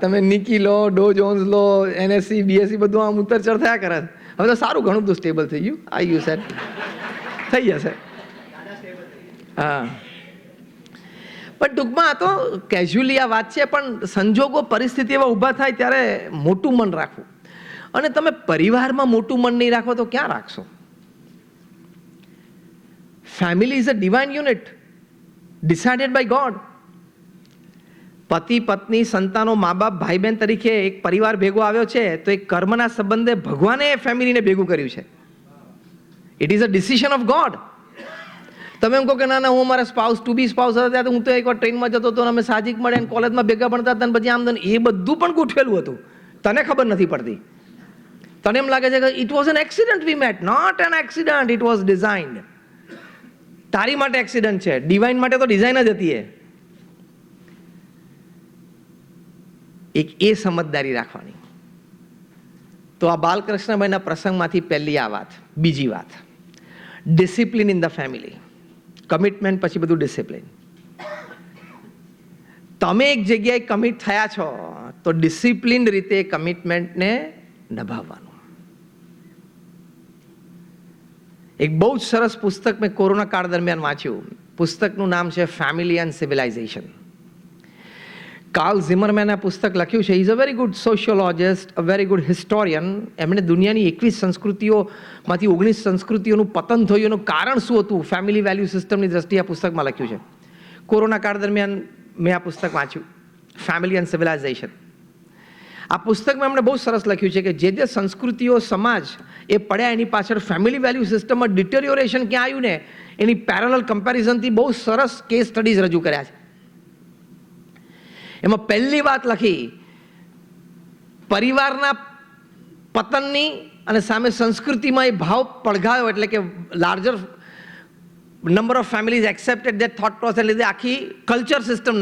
તમે નિકી લો, ડો જોન્સ લો, NSc BSc બધું આમ ઉત્તર ચડ થયા કરે. હવે તો સારું ઘણું બધું સ્ટેબલ થઈ ગયું. આવી ગયું સેટ થઈ જશે. હા, પણ ટૂંકમાં આ તો કેઝ્યુઅલી આ વાત છે. પણ સંજોગો પરિસ્થિતિ એવા ઊભા થાય ત્યારે મોટું મન રાખવું. અને તમે પરિવારમાં મોટું મન નહીં રાખો તો ક્યાં રાખશો? Family is a divine unit decided by God. પતિ પત્ની સંતાનો મા બાપ ભાઈ બહેન તરીકે એક પરિવાર ભેગો આવ્યો છે તો એક કર્મના સંબંધે ભગવાને એ ફેમિલીને ભેગું કર્યું છે. It is a decision of God. તમે એમ કહો કે ના હું મારા સ્પાઉસ ટુ બી સ્પાઉસ હતા ત્યારે હું તો એકવાર ટ્રેનમાં જતો હતો અમે સાહજિક મળે અને કોલેજમાં ભેગા ભણતા હતા પછી આમ એ બધું પણ ગોઠવેલું હતું. તને ખબર નથી પડતી. તને એમ લાગે છે કે it was an accident we met. Not an accident, it was designed. તારી માટે એક્સિડન્ટ છે, ડિવાઇન માટે તો ડિઝાઇન જ હતી. એક એ સમજદારી રાખવાની. તો આ બાલકૃષ્ણભાઈના પ્રસંગમાંથી પહેલી આ વાત. બીજી વાત, discipline in the family. Commitment પછી બધું ડિસિપ્લિન. તમે એક જગ્યાએ કમિટ થયા છો તો ડિસિપ્લિન રીતે કમિટમેન્ટને નિભાવવાનું. એક બહુ જ સરસ પુસ્તક મેં કોરોના કાળ દરમિયાન વાંચ્યું. પુસ્તકનું નામ છે ફેમિલી એન્ડ સિવિલાઇઝેશન. કાર્લ ઝિમરમેન આ પુસ્તક લખ્યું છે. Is a very good sociologist, a very good historian. એમણે દુનિયાની 21 સંસ્કૃતિઓમાંથી 19 સંસ્કૃતિઓનું પતન થયું એનું કારણ શું હતું ફેમિલી વેલ્યુ સિસ્ટમની દ્રષ્ટિએ આ પુસ્તકમાં લખ્યું છે. કોરોના કાળ દરમિયાન મેં આ પુસ્તક વાંચ્યું, ફેમિલી એન્ડ સિવિલાઇઝેશન. આ પુસ્તકમાં એમણે બહુ સરસ લખ્યું છે કે જે સંસ્કૃતિઓ સમાજ એ પડ્યા એની પાછળ ફેમિલી વેલ્યુ સિસ્ટમમાં ડિટેરિયોરેશન ક્યાં આવ્યું ને એની પેરેલલ કમ્પેરિઝનથી બહુ સરસ કેસ સ્ટડીઝ રજૂ કર્યા છે. એમાં પહેલી વાત લખી પરિવારના પતનની અને સામે સંસ્કૃતિમાં એ ભાવ પડઘાયો એટલે કે larger number of families accepted that thought process લીધે આખી કલ્ચર સિસ્ટમ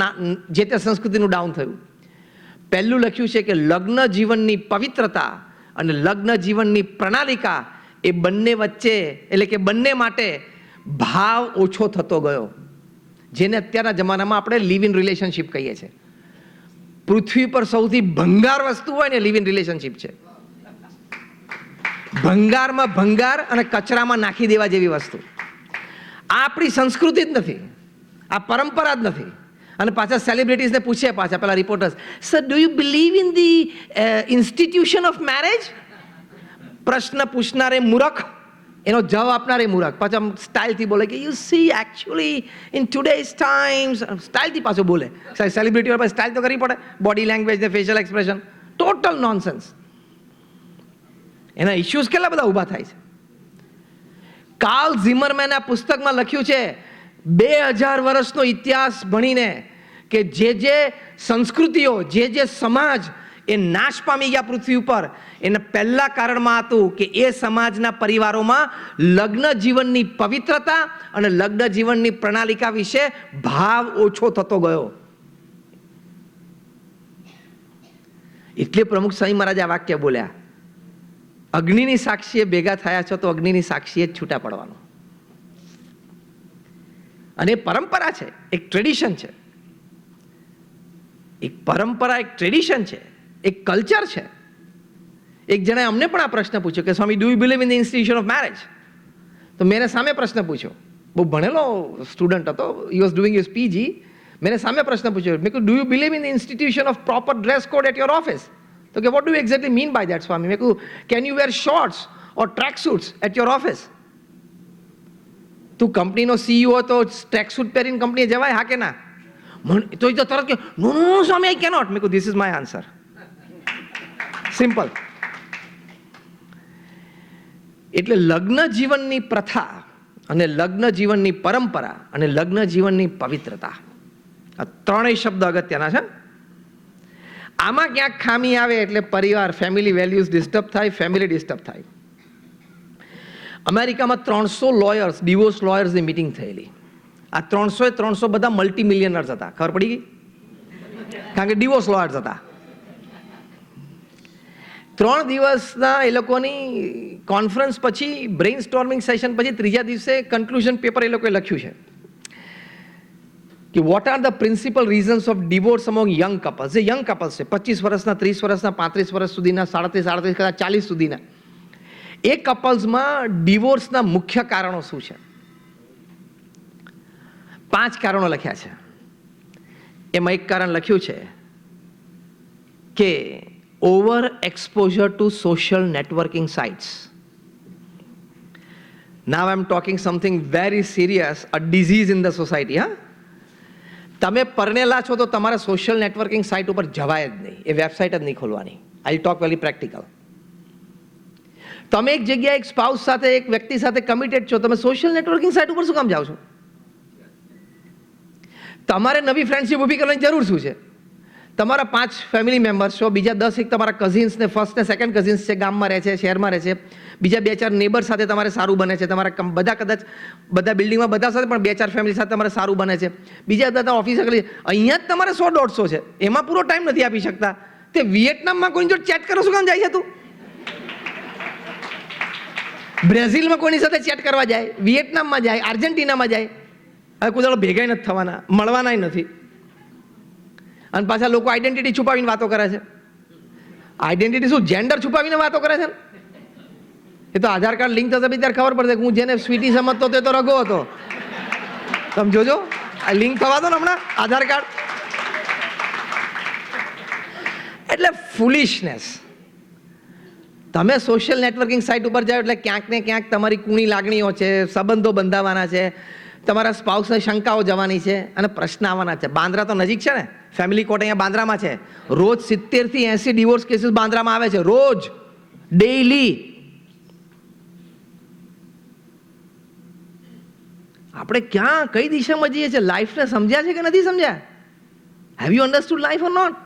જે તે સંસ્કૃતિનું ડાઉન થયું. પહેલું લખ્યું છે કે લગ્ન જીવનની પવિત્રતા અને લગ્ન જીવનની પ્રણાલિકા એ બંને વચ્ચે એટલે કે બંને માટે ભાવ ઓછો થતો ગયો, જેને અત્યારના જમાનામાં આપણે લિવ ઇન રિલેશનશિપ કહીએ છીએ. પૃથ્વી પર સૌથી ભંગાર વસ્તુ હોય ને લિવ ઇન રિલેશનશિપ છે. ભંગારમાં ભંગાર અને કચરામાં નાખી દેવા જેવી વસ્તુ. આ આપણી સંસ્કૃતિ જ નથી, આ પરંપરા જ નથી. અને પાછા સેલિબ્રિટીઝને પૂછે, પાછા પેલા reporters, sir do you believe in the institution of marriage? પ્રશ્ન પૂછનારે મૂર્ખ, એનો જવાબ આપનારે મૂર્ખ. પાછા સ્ટાઇલથી બોલે કે you see actually in today's times, સ્ટાઇલથી પાછું બોલે. સેલિબ્રિટી પર સ્ટાઇલ તો કરવી પડે, બોડી લેંગ્વેજ ને ફેશિયલ એક્સપ્રેશન. Total nonsense. એના ઇશ્યુઝ કેટલા બધા ઊભા થાય છે. કાર્લ ઝિમરમેન આ પુસ્તકમાં લખ્યું છે 2000 વર્ષનો ઇતિહાસ ભણીને કે જે સંસ્કૃતિઓ, જે સમાજ એ નાશ પામી ગયા પૃથ્વી ઉપર, એના પહેલા કારણમાં હતું કે એ સમાજના પરિવારોમાં લગ્ન જીવનની પવિત્રતા અને લગ્ન જીવનની પ્રણાલિકા વિશે ભાવ ઓછો થતો ગયો. એટલે પ્રમુખ સ્વામી મહારાજ આ વાક્ય બોલ્યા, અગ્નિની સાક્ષીએ ભેગા થયા છો તો અગ્નિની સાક્ષીએ જ છૂટા પડવાનું. અને પરંપરા છે, એક ટ્રેડિશન છે, એક પરંપરા, એક ટ્રેડિશન છે, એક કલ્ચર છે. એક જણાએ અમને પણ આ પ્રશ્ન પૂછ્યો કે Swami do you believe in the institution of marriage? તો મેં સામે પ્રશ્ન પૂછ્યો, બહુ ભણેલો સ્ટુડન્ટ હતો, he was doing his PG. મેં સામે પ્રશ્ન પૂછ્યો, મેં કહ્યું do you believe in the institution of proper dress code at your office? તો કે what do you exactly mean by that Swami? મેં કહ્યું can you wear shorts or track suits at your office? તું કંપનીનો સીઈઓ તો track suit પહેરીને કંપનીએ જવાય, હા કે ના? તો એ તો તરત કે નો નો સ્વામી આઈ કેનોટ. મેં કહ્યું this is my answer, simple. એટલે લગ્ન જીવનની પ્રથા અને લગ્ન જીવનની પરંપરા અને લગ્ન જીવનની પવિત્રતા, આ ત્રણેય શબ્દ અગત્યના છે. આમાં ક્યાંક ખામી આવે એટલે પરિવાર, ફેમિલી વેલ્યુઝ ડિસ્ટર્બ થાય, ફેમિલી ડિસ્ટર્બ થાય. અમેરિકામાં 300 લોયર્સ, ડિવોર્સ લોયર્સની મિટિંગ થયેલી. આ 300 બધા મલ્ટી મિલિયનર્સ હતા. ખબર પડી ગઈ? કારણ કે ડિવોર્સ લોયર્સ હતા. 3 દિવસના એ લોકોની કોન્ફરન્સ પછી, બ્રેઇન સ્ટોર્મિંગ સેશન પછી, ત્રીજા દિવસે કન્ક્લુઝન પેપર એ લોકોએ લખ્યું છે કે what are the principal reasons of divorce among young couples. જે યંગ કપલ્સ છે, 25 વર્ષના, 30 વર્ષના, 35 વર્ષ સુધીના, 37, કદાચ 40 સુધીના, એ કપલ્સમાં ડિવોર્સના મુખ્ય કારણો શું છે? 5 કારણો લખ્યા છે. એમાં એક કારણ લખ્યું છે કે over exposure to social networking sites. Now I am talking something very serious, a disease in the society. હા, તમે પરણેલા છો તો તમારે સોશિયલ નેટવર્કિંગ સાઇટ ઉપર જવાય જ નહીં, એ વેબસાઇટ જ નહીં ખોલવાની. I talk very practical. તમે એક જગ્યાએ એક સ્પાઉસ સાથે, એક વ્યક્તિ સાથે કમિટેડ છો, તમે સોશિયલ નેટવર્કિંગ સાઇટ ઉપર શું કામ જાઓ છો? તમારે નવી ફ્રેન્ડશિપ ઊભી કરવાની જરૂર શું છે? તમારા 5 ફેમિલી મેમ્બર્સ છો, બીજા 10 એક તમારા કઝિન્સ ને, ફર્સ્ટ ને સેકન્ડ કઝિન્સ છે, ગામમાં રહે છે, શહેરમાં રહે છે, બીજા 2-4 નેબર સાથે તમારે સારું બને છે, તમારા બધા કદાચ બધા બિલ્ડિંગમાં બધા સાથે પણ 2-4 ફેમિલી સાથે તમારે સારું બને છે, બીજા બધા ઓફિસે. અહીંયા જ તમારે 100-150 છે, એમાં પૂરો ટાઈમ નથી આપી શકતા. તે વિયેટનામમાં કોઈની જોડે ચેટ કરો શું કામ જાય છે તું? બ્રાઝિલમાં કોઈની સાથે ચેટ કરવા જાય, વિયેટનામમાં જાય, આર્જેન્ટિનામાં જાય. હવે કોઈ દાડો ભેગા નથી થવાના, મળવાના નથી. અને પાછા લોકો આઈડેન્ટિટી છુપાવીને વાતો કરે છે. આઈડેન્ટિટી શું, જેન્ડર છુપાવીને વાતો કરે છે? એ તો આધાર કાર્ડ લિંક થશે ત્યારે ખબર પડશે. હું જેને સ્વીટી સમજતો તે તો રગો હતો. તમે જોજો, આ લિંક થવા દો ને હમણાં આધાર કાર્ડ. એટલે ફુલિશનેસ. તમે સોશિયલ નેટવર્કિંગ સાઇટ ઉપર જાઓ એટલે ક્યાંક ને ક્યાંક તમારી કુણી લાગણીઓ છે, સંબંધો બંધાવાના છે, તમારા સ્પાઉસને શંકાઓ જવાની છે અને પ્રશ્ન આવવાના છે. બાંદ્રા તો નજીક છે ને, ફેમિલી કોર્ટ અહીંયા બાંદ્રામાં છે. રોજ 70 થી 80 ડિવોર્સ કેસીસ બાંદ્રામાં આવે છે, રોજ, ડેઈલી. આપણે ક્યાં, કઈ દિશામાં જઈએ છીએ? લાઈફને સમજ્યા છે કે નથી સમજ્યા? Have you understood life or not?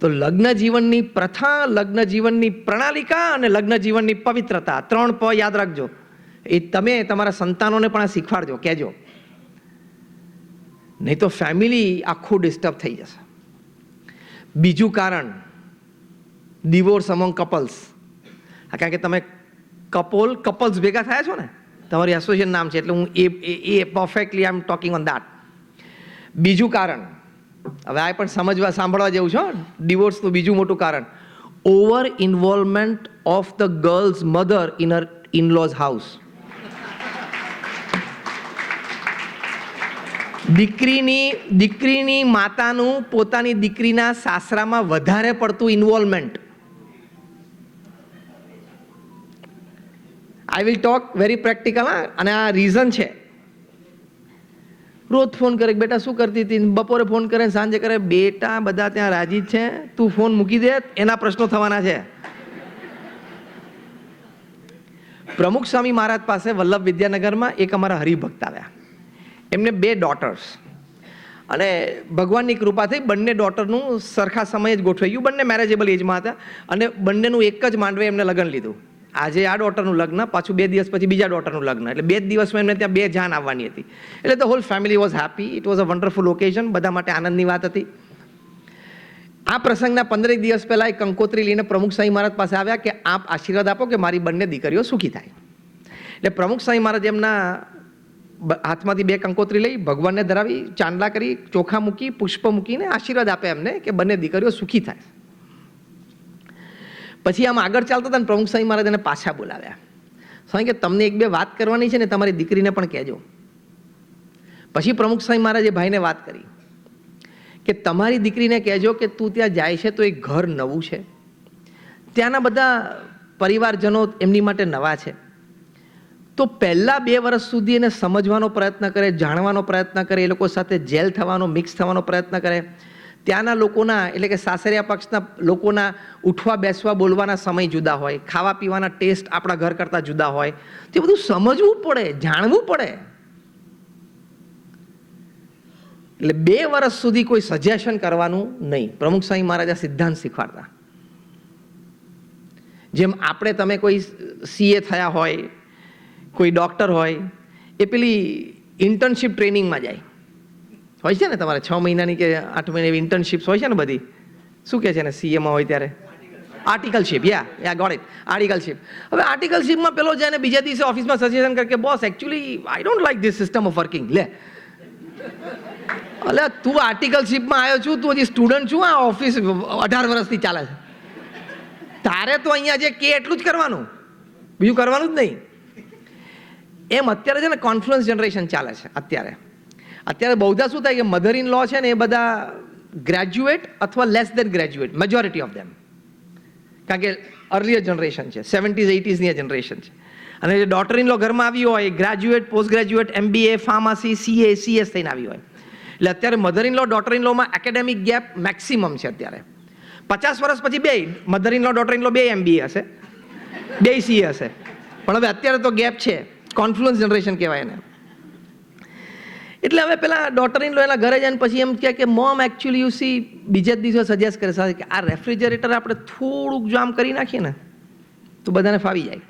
તો લગ્ન જીવનની પ્રથા, લગ્ન જીવનની પ્રણાલિકા અને લગ્ન જીવનની પવિત્રતા, 3 પ યાદ રાખજો. એ તમે તમારા સંતાનોને પણ આ શીખવાડજો, કહેજો. નહીં તો ફેમિલી આખું ડિસ્ટર્બ થઈ જશે. બીજું કારણ, ડિવોર્સ અમોંગ કપલ્સ. કારણ કે તમે કપલ્સ ભેગા થયા છો ને, તમારી એસોસિએશન નામ છે, એટલે હું એ perfectly I am talking on that. બીજું કારણ, હવે આ પણ સાંભળવા જેવું છે, ડિવોર્સનું બીજું મોટું કારણ, over involvement of the girls mother in her in-lose house. દીકરીની માતાનું પોતાની દીકરીના સાસરામાં વધારે પડતું involvement. I will talk very practical. અને આ રીઝન છે. રોજ ફોન કરે, બેટા શું કરતી હતી, બપોરે ફોન કરે, સાંજે કરે, બેટા બધા ત્યાં રાજી છે, તું ફોન મૂકી દે, એના પ્રશ્નો થવાના છે. પ્રમુખ સ્વામી મહારાજ પાસે વલ્લભ વિદ્યાનગરમાં એક અમારા હરિભક્ત આવ્યા. એમને 2 ડોટર્સ, અને ભગવાનની કૃપાથી બંને ડોટરનું સરખા સમયે જ ગોઠવાઈ ગયું. બંને મેરેજેબલ એજમાં હતા, અને બંનેનું એક જ માંડવે એમને લગ્ન લીધું. આજે આ ડોટરનું લગ્ન, પાછું 2 દિવસ પછી બીજા ડોટરનું લગ્ન, એટલે 2 દિવસમાં એમને ત્યાં 2 જાન આવવાની હતી. એટલે the whole family was happy. It was a wonderful occasion, બધા માટે આનંદની વાત હતી. આ પ્રસંગના 15 દિવસ પહેલાં એક કંકોત્રી લઈને પ્રમુખ સ્વામી મહારાજ પાસે આવ્યા કે આપ આશીર્વાદ આપો કે મારી બંને દીકરીઓ સુખી થાય. એટલે પ્રમુખ સ્વામી મહારાજ એમના હાથમાંથી 2 કંકોત્રી લઈ ભગવાનને ધરાવી, ચાંદલા કરી, ચોખા મૂકી, પુષ્પ મૂકીને આશીર્વાદ આપે એમને કે બંને દીકરીઓ સુખી થાય. પછી આમ આગળ ચાલતા હતા ને પ્રમુખ સ્વામી મહારાજ એને પાછા બોલાવ્યા. સ્વામી કે તમને 1-2 વાત કરવાની છે ને, તમારી દીકરીને પણ કહેજો. પછી પ્રમુખ સ્વામી મહારાજે ભાઈને વાત કરી કે તમારી દીકરીને કહેજો કે તું ત્યાં જાય છે તો એક ઘર નવું છે, ત્યાંના બધા પરિવારજનો એમની માટે નવા છે, તો પહેલાં 2 વર્ષ સુધી એને સમજવાનો પ્રયત્ન કરે, જાણવાનો પ્રયત્ન કરે, એ લોકો સાથે જેલ થવાનો, મિક્સ થવાનો પ્રયત્ન કરે. ત્યાંના લોકોના, એટલે કે સાસરિયા પક્ષના લોકોના ઉઠવા બેસવા બોલવાના સમય જુદા હોય, ખાવા પીવાના ટેસ્ટ આપણા ઘર કરતાં જુદા હોય, તે બધું સમજવું પડે, જાણવું પડે. એટલે 2 વર્ષ સુધી કોઈ સજેશન કરવાનું નહીં. પ્રમુખ સ્વામી મહારાજ આ સિદ્ધાંત શીખવાડતા. જેમ આપણે તમે કોઈ CA થયા હોય, કોઈ ડૉક્ટર હોય, એ પેલી ઇન્ટર્નશીપ ટ્રેનિંગમાં જાય હોય છે ને, તમારે 6 મહિનાની કે 8 મહિનાની ઇન્ટર્નશીપ્સ હોય છે ને બધી. શું કહે છે ને CAમાં હોય ત્યારે? Articleship. Ya got it, articleship. હવે આર્ટિકલશીપમાં પેલો જાય ને બીજા દિવસે ઓફિસમાં સજેશન કરે કે boss actually I don't like this system of working. લે અલે તું આર્ટિકલશીપમાં આવ્યો છું, તું હજી સ્ટુડન્ટ છું, આ ઓફિસ 18 વર્ષથી ચાલે છે. તારે તો અહીંયા જે કે એટલું જ કરવાનું, બીજું કરવાનું જ નહીં. એમ અત્યારે છે ને કોન્ફ્લુઅન્સ જનરેશન ચાલે છે. અત્યારે બહુધા શું થાય કે મધર ઇન લો છે ને એ બધા ગ્રેજ્યુએટ અથવા less than graduate, majority of them, કારણ કે અર્લીયર જનરેશન છે, 70s 80sની જનરેશન છે. અને જે ડોટર ઇન લો ઘરમાં આવી હોય, graduate, post graduate, MBA, pharmacy, CA, CS થઈને આવી હોય. એટલે અત્યારે mother in law daughter in લોમાં એકેડેમિક ગેપ મેક્સિમમ છે. અત્યારે 50 વર્ષ પછી 2 mother in law daughter in law 2 MBA હશે, 2 CA હશે. પણ હવે અત્યારે તો ગેપ છે. કોન્ફ્લુઅન્સ જનરેશન કહેવાય એને. એટલે હવે પેલા ડોટર ઇન લો એના ઘરે જાય ને પછી એમ કહે કે મોમ એકચ્યુઅલી યુ સી, બીજા જ દિવસે સજેસ્ટ કરે કે આ રેફ્રિજરેટર આપણે થોડુંક જો આમ કરી નાખીએ ને તો બધાને ફાવી જાય.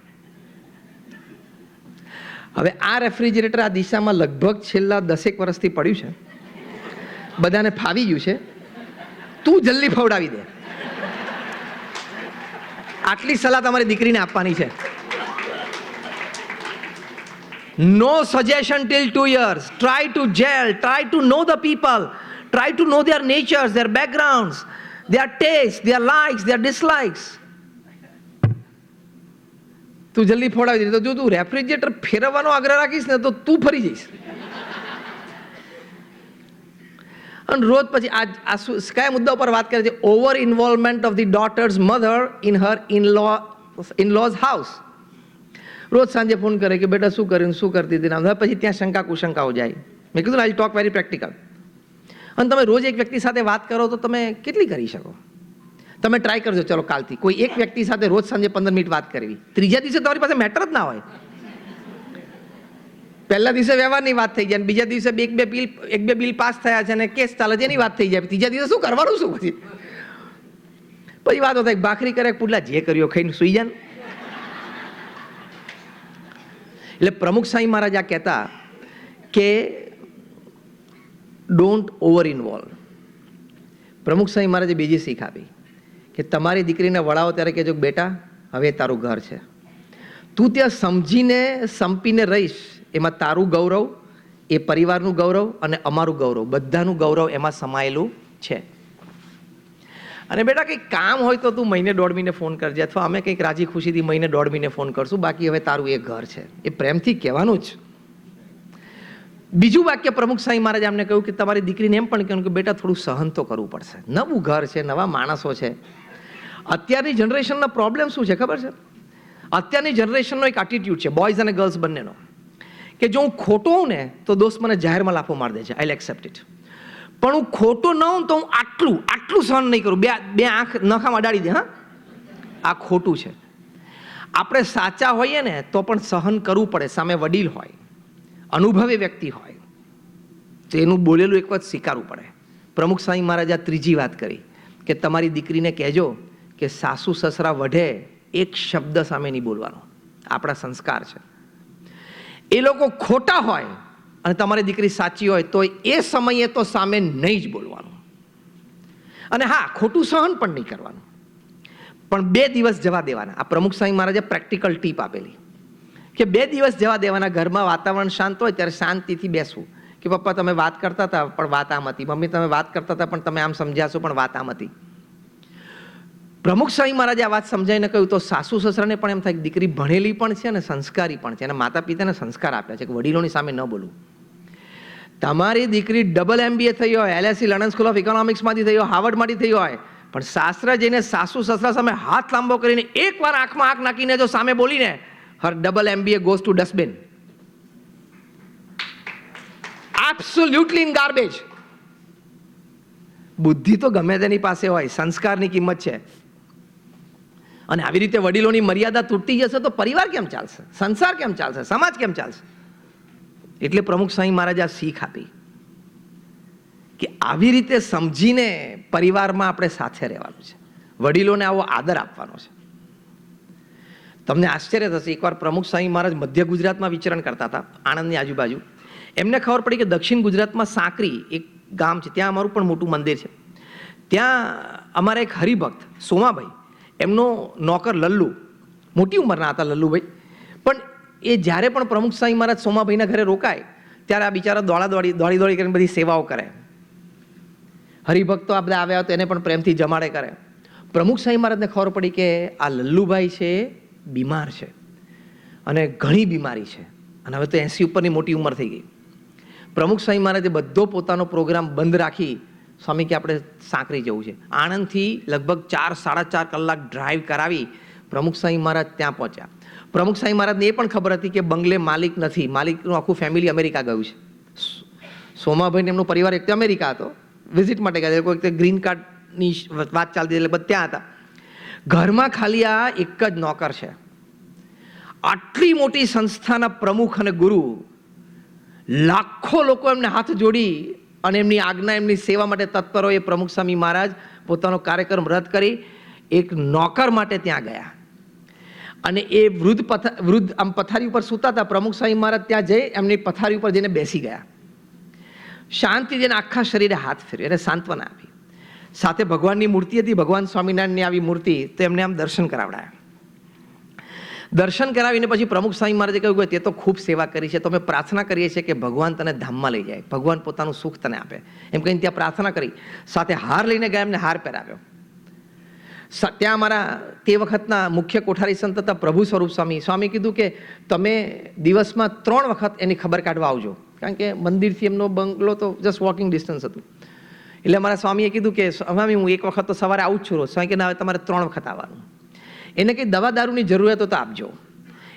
હવે આ રેફ્રિજરેટર આ દિશામાં લગભગ છેલ્લા 10 વર્ષથી પડ્યું છે, બધાને ફાવી ગયું છે, તું જલ્દી ફવડાવી દે. આટલી સલાહ તમારી દીકરીને આપવાની છે. No suggestion till 2 years. Try to gel, try to know the people, try to know their natures, their backgrounds, their tastes, their likes, their dislikes. તું જલ્દી ફોડાવી દે તો જો તું રેફ્રિજરેટર ફેરવવાનો આગ્રહ રાખીશ ને તો તું ફરી જઈશ. અને રોજ પછી આ કયા મુદ્દા ઉપર વાત કરે છે? Over involvement of the daughter's mother in her in-lose house. રોજ સાંજે ફોન કરે કે બેટા શું કર્યું, શું કરતી હતી. હવે પછી ત્યાં શંકા કુશંકાઓ જાય. મેં કીધું આઈ ટોક વેરી પ્રેક્ટિકલ. અને તમે રોજ એક વ્યક્તિ સાથે વાત કરો તો તમે કેટલી કરી શકો? તમે ટ્રાય કરજો, ચલો કાલથી કોઈ એક વ્યક્તિ સાથે રોજ સાંજે 15 મિનિટ વાત કરવી. ત્રીજા દિવસે તમારી પાસે મેટર જ ના હોય. પહેલા દિવસે વ્યવહારની વાત થઈ જાય, બીજા દિવસે એક બે બિલ પાસ થયા છે અને કેસ ચાલે છે એની વાત થઈ જાય. ત્રીજા દિવસે શું કરવાનું, શું પછી વાતો થાય, ભાખરી કરે પુડલા જે કર્યો ખાઈને સુઈ જાય. એટલે પ્રમુખ સ્વામી મહારાજ આ કહેતા કે ડોન્ટ ઓવર ઇન્વોલ્વ. પ્રમુખ સ્વામી મહારાજે બીજી શીખ આપી કે તમારી દીકરીને વળાવો ત્યારે કહેજો બેટા હવે તારું ઘર છે. તું ત્યાં સમજીને સંપીને રહીશ, એમાં તારું ગૌરવ, એ પરિવારનું ગૌરવ અને અમારું ગૌરવ, બધાનું ગૌરવ એમાં સમાયેલું છે. અને બેટા કંઈક કામ હોય તો તું મહિને 1.5 મહિને ફોન કરજે, અથવા અમે કંઈક રાજી ખુશીથી મહિને 1.5 મહિને ફોન કરશું, બાકી હવે તારું એ ઘર છે. એ પ્રેમથી કહેવાનું જ. બીજું વાક્ય પ્રમુખ સ્વામી મહારાજ અમને કહ્યું કે તમારી દીકરીને એમ પણ કહ્યું કે બેટા થોડું સહન તો કરવું પડશે, નવું ઘર છે, નવા માણસો છે. અત્યારની જનરેશનના પ્રોબ્લેમ શું છે ખબર છે? અત્યારની જનરેશનનો એક એટીટ્યુડ છે, બોયઝ અને ગર્લ્સ બંનેનો, કે જો હું ખોટો હોઉં ને તો દોસ્ત મને જાહેરમાં લાફો મારી દે છે, આઈ એક્સેપ્ટ ઇટ. પણ હું ખોટો ન હોઉં તો હું આટલું સહન નહીં કરું, બે આંખ નખામાં અડાડી દે. હા, આ ખોટું છે. આપણે સાચા હોઈએ ને તો પણ સહન કરવું પડે. સામે વડીલ હોય, અનુભવી વ્યક્તિ હોય તો એનું બોલેલું એક વાત સ્વીકારવું પડે. પ્રમુખ સ્વામી મહારાજ આ ત્રીજી વાત કરી કે તમારી દીકરીને કહેજો કે સાસુ સસરા વઢે એક શબ્દ સામે નહીં બોલવાનો, આપણા સંસ્કાર છે. એ લોકો ખોટા હોય અને તમારી દીકરી સાચી હોય તો એ સમયે તો સામે નહીં જ બોલવાનું. અને હા, ખોટું સહન પણ નહીં કરવાનું, પણ 2 દિવસ જવા દેવાના. આ પ્રમુખ સ્વામી મહારાજે પ્રેક્ટિકલ ટીપ આપેલી કે 2 દિવસ જવા દેવાના. ઘરમાં વાતાવરણ શાંત હોય ત્યારે શાંતિથી બેસવું કે પપ્પા તમે વાત કરતા હતા પણ વાત આમ હતી, મમ્મી તમે વાત કરતા હતા પણ તમે આમ સમજ્યાશો પણ વાત આમ હતી. પ્રમુખ સ્વામી મહારાજે આ વાત સમજાવીને કહ્યું તો સાસુ સસરાને પણ એમ થાય કે દીકરી ભણેલી પણ છે અને સંસ્કારી પણ છે, અને માતા પિતાને સંસ્કાર આપ્યા છે કે વડીલોની સામે ન બોલવું. તમારી દીકરી ડબલ MBA થઈ હોય, LSE લંડન સ્કૂલ ઓફ ઇકોનોમિક્સમાંથી થઈ હોય, હાર્વર્ડમાંથી થઈ હોય, પણ સાસરા જઈને સાસુ સસરા સામે હાથ લાંબો કરીને એકવાર આંખમાં આંખ નાખીને જો સામે બોલીને, હર double MBA goes to dustbin. Absolutely in garbage. બુદ્ધિ તો ગમે તેની પાસે હોય, સંસ્કારની કિંમત છે. અને આવી રીતે વડીલોની મર્યાદા તૂટતી જશે તો પરિવાર કેમ ચાલશે, સંસાર કેમ ચાલશે, સમાજ કેમ ચાલશે? એટલે પ્રમુખ સ્વામી મહારાજે આ શીખ આપી કે આવી રીતે સમજીને પરિવારમાં આપણે સાથે રહેવાનું છે, વડીલોને આવો આદર આપવાનો છે. તમને આશ્ચર્ય થશે, એકવાર પ્રમુખ સ્વામી મહારાજ મધ્ય ગુજરાતમાં વિચરણ કરતા હતા, આણંદની આજુબાજુ. એમને ખબર પડી કે દક્ષિણ ગુજરાતમાં સાંકરી એક ગામ છે, ત્યાં અમારું પણ મોટું મંદિર છે. ત્યાં અમારા એક હરિભક્ત સોમાભાઈ, એમનો નોકર લલ્લુ, મોટી ઉંમરના હતા લલ્લુભાઈ, પણ એ જ્યારે પણ પ્રમુખ સ્વામી મહારાજ સોમાભાઈના ઘરે રોકાય ત્યારે આ બિચારા દોડી કરીને બધી સેવાઓ કરે. હરિભક્તો આ બધા આવ્યા તો એને પણ પ્રેમથી જમાડે કરે. પ્રમુખ સ્વામી મહારાજને ખબર પડી કે આ લલ્લુભાઈ છે બીમાર છે અને ઘણી બીમારી છે, અને હવે તો 80 ઉપરની મોટી ઉંમર થઈ ગઈ. પ્રમુખ સ્વામી મહારાજે બધો પોતાનો પ્રોગ્રામ બંધ રાખી, સ્વામી કે આપણે સાંકરી જવું છે. આણંદથી લગભગ 4-4.5 કલાક ડ્રાઈવ કરાવી પ્રમુખ સ્વામી મહારાજ ત્યાં પહોંચ્યા. પ્રમુખ સ્વામી મહારાજને એ પણ ખબર હતી કે બંગલે માલિક નથી, માલિકનું આખું ફેમિલી અમેરિકા ગયું છે. સોમાભાઈને એમનો પરિવાર એક અમેરિકા હતો, વિઝિટ માટે ગયા, કોઈ ગ્રીન કાર્ડની વાત ચાલતી એટલે બધા ત્યાં હતા. ઘરમાં ખાલી આ એક જ નોકર છે. આટલી મોટી સંસ્થાના પ્રમુખ અને ગુરુ, લાખો લોકો એમને હાથ જોડી અને એમની આજ્ઞા, એમની સેવા માટે તત્પર હોય. એ પ્રમુખ સ્વામી મહારાજ પોતાનો કાર્યક્રમ રદ કરી એક નોકર માટે ત્યાં ગયા. અને એ વૃદ્ધ આમ પથારી ઉપર સૂતા હતા. પ્રમુખ સ્વામી મહારાજ ત્યાં જઈ એમની પથારી ઉપર જઈને બેસી ગયા. શાંતિ જઈને આખા શરીરે હાથ ફેરવી અને સાંત્વના આપી. સાથે ભગવાનની મૂર્તિ હતી, ભગવાન સ્વામિનારાયણની આવી મૂર્તિ, તો એમને આમ દર્શન કરાવડાયા. દર્શન કરાવીને પછી પ્રમુખ સ્વામી મહારાજે કહ્યું કે તે તો ખૂબ સેવા કરી છે, તો અમે પ્રાર્થના કરીએ છીએ કે ભગવાન તને ધામમાં લઈ જાય, ભગવાન પોતાનું સુખ તને આપે, એમ કહીને ત્યાં પ્રાર્થના કરી. સાથે હાર લઈને ગયા, એમને હાર પહેરાવ્યો. ત્યાં અમારા તે વખતના મુખ્ય કોઠારી સંત હતા પ્રભુ સ્વરૂપ સ્વામી કીધું કે તમે દિવસમાં 3 વખત એની ખબર કાઢવા આવજો, કારણ કે મંદિરથી એમનો બંગલો તો જસ્ટ વોકિંગ ડિસ્ટન્સ હતું. એટલે અમારા સ્વામીએ કીધું કે સ્વામી હું 1 વખત તો સવારે આવું જ છું રોજ. સ્વામી કે ના, તમારે 3 વખત આવવાનું. એને કંઈક દવા દારૂની જરૂરિયાત હોય તો આપજો,